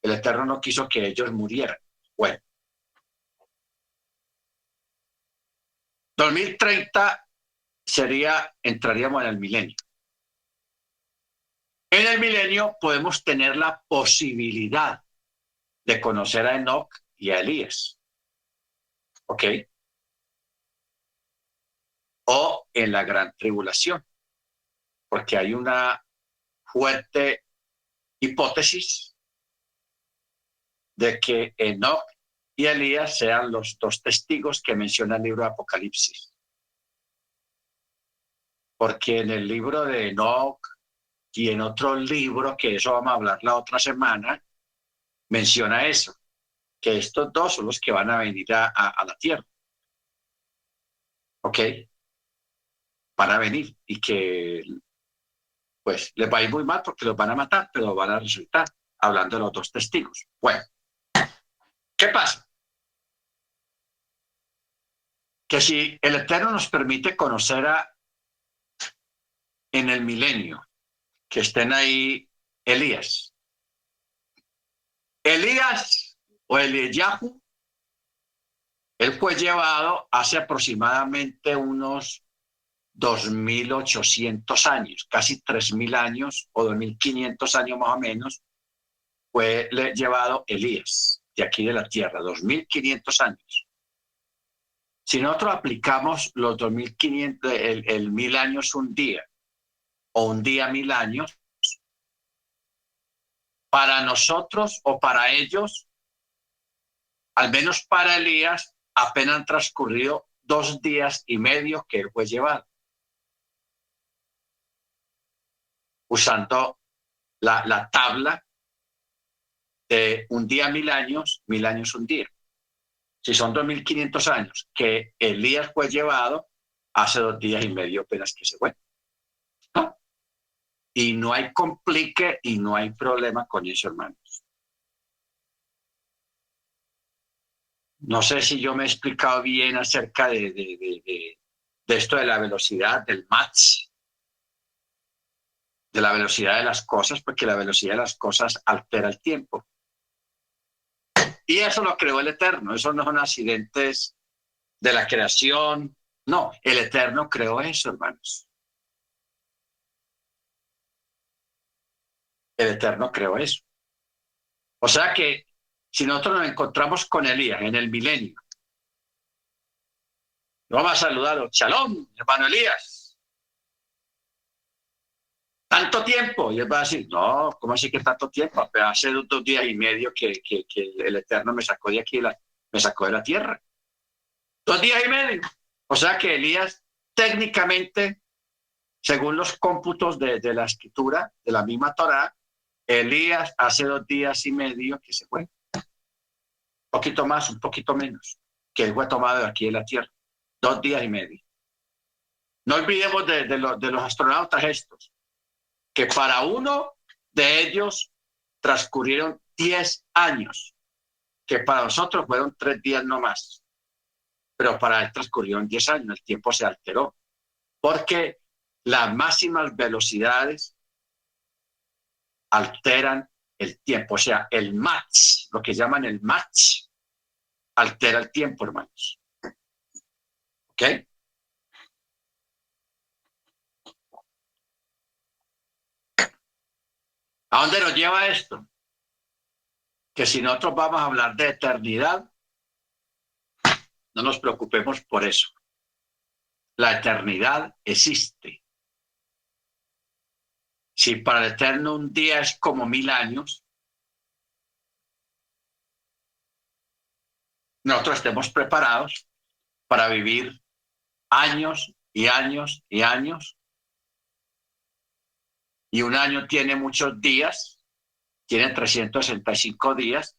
El Eterno no quiso que ellos murieran. Bueno, 2030 entraríamos en el milenio. En el milenio podemos tener la posibilidad de conocer a Enoc y a Elías. ¿Ok? O en la gran tribulación, porque hay una fuerte hipótesis de que Enoc y Elías sean los dos testigos que menciona el libro de Apocalipsis. Porque en el libro de Enoc y en otro libro, que eso vamos a hablar la otra semana, menciona eso, que estos dos son los que van a venir a la tierra. ¿Ok? Van a venir y que pues les va a ir muy mal porque los van a matar, pero van a resultar, hablando de los dos testigos. Bueno, ¿qué pasa? Que si el Eterno nos permite conocer en el milenio, que estén ahí Elías. Elías o Eliyahu, él fue llevado hace aproximadamente unos 2.800 años, casi 3.000 años o 2.500 años más o menos, fue llevado Elías de aquí de la tierra, 2.500 años. Si nosotros aplicamos los 2.500, el 1.000 años un día o un día 1.000 años, para nosotros o para ellos, al menos para Elías, apenas han transcurrido 2 días y medio que él fue llevado, usando la tabla de un día 1.000 años un día. Si son 2.500 años que Elías fue llevado, hace 2 días y medio apenas que se fue. ¿No? Y no hay complique y no hay problema con eso, hermanos. No sé si yo me he explicado bien acerca de esto de la velocidad, del match, de la velocidad de las cosas, porque la velocidad de las cosas altera el tiempo. Y eso lo creó el Eterno, eso no son accidentes de la creación, no, el Eterno creó eso, hermanos. El Eterno creó eso. O sea que si nosotros nos encontramos con Elías en el milenio, vamos a saludarlo, Shalom, hermano Elías. ¿Tanto tiempo? Y él va a decir, no, ¿cómo así que tanto tiempo? Pero hace 2 días y medio que el Eterno me sacó de aquí, me sacó de la tierra. 2 días y medio. O sea que Elías técnicamente, según los cómputos de la escritura, de la misma Torá, Elías hace 2 días y medio que se fue. Un poquito más, un poquito menos, que él fue tomado de aquí de la tierra. 2 días y medio. No olvidemos de los astronautas estos, que para uno de ellos transcurrieron 10 años, que para nosotros fueron 3 días no más, pero para él transcurrieron 10 años, el tiempo se alteró, porque las máximas velocidades alteran el tiempo, o sea, el match, lo que llaman el match, altera el tiempo, hermanos. ¿Ok? ¿A dónde nos lleva esto? Que si nosotros vamos a hablar de eternidad, no nos preocupemos por eso. La eternidad existe. Si para el Eterno un día es como 1.000 años, nosotros estemos preparados para vivir años y años y años. Y un año tiene muchos días, tiene 365 días.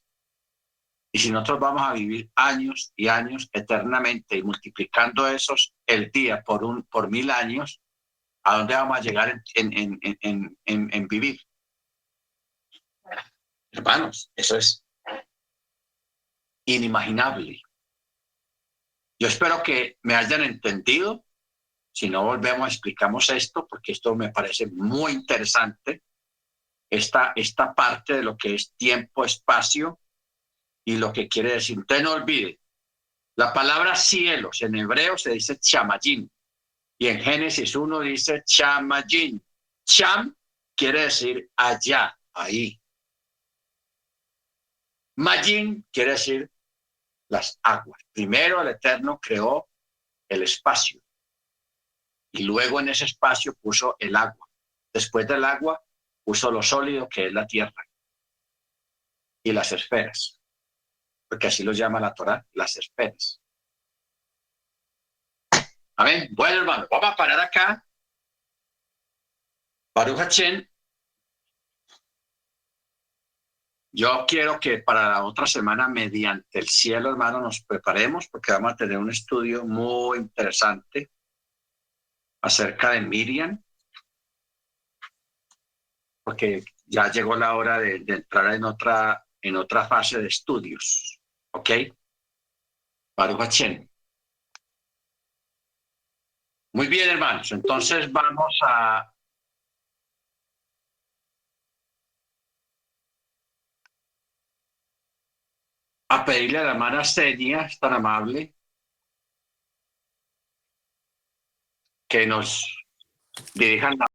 Y si nosotros vamos a vivir años y años eternamente y multiplicando esos el día por 1000 años, ¿a dónde vamos a llegar en vivir? Hermanos, eso es inimaginable. Yo espero que me hayan entendido. Si no, volvemos, explicamos esto, porque esto me parece muy interesante. Esta parte de lo que es tiempo, espacio y lo que quiere decir. Usted no olvide, la palabra cielos en hebreo se dice chamayín y en Génesis 1 dice chamayín. Cham quiere decir allá, ahí. Mayín quiere decir las aguas. Primero el Eterno creó el espacio y luego en ese espacio puso el agua. Después del agua puso lo sólido que es la tierra y las esferas, porque así lo llama la Torá, las esferas. Amén. Bueno, hermano, vamos a parar acá. Baruch Hashem. Yo quiero que para la otra semana, mediante el cielo, hermano, nos preparemos porque vamos a tener un estudio muy interesante acerca de Miriam, porque ya llegó la hora de entrar en otra fase de estudios. ¿Ok? Baruch Hashem. Muy bien, hermanos. Entonces vamos a pedirle a la hermana Senia, es tan amable, que nos dirijan la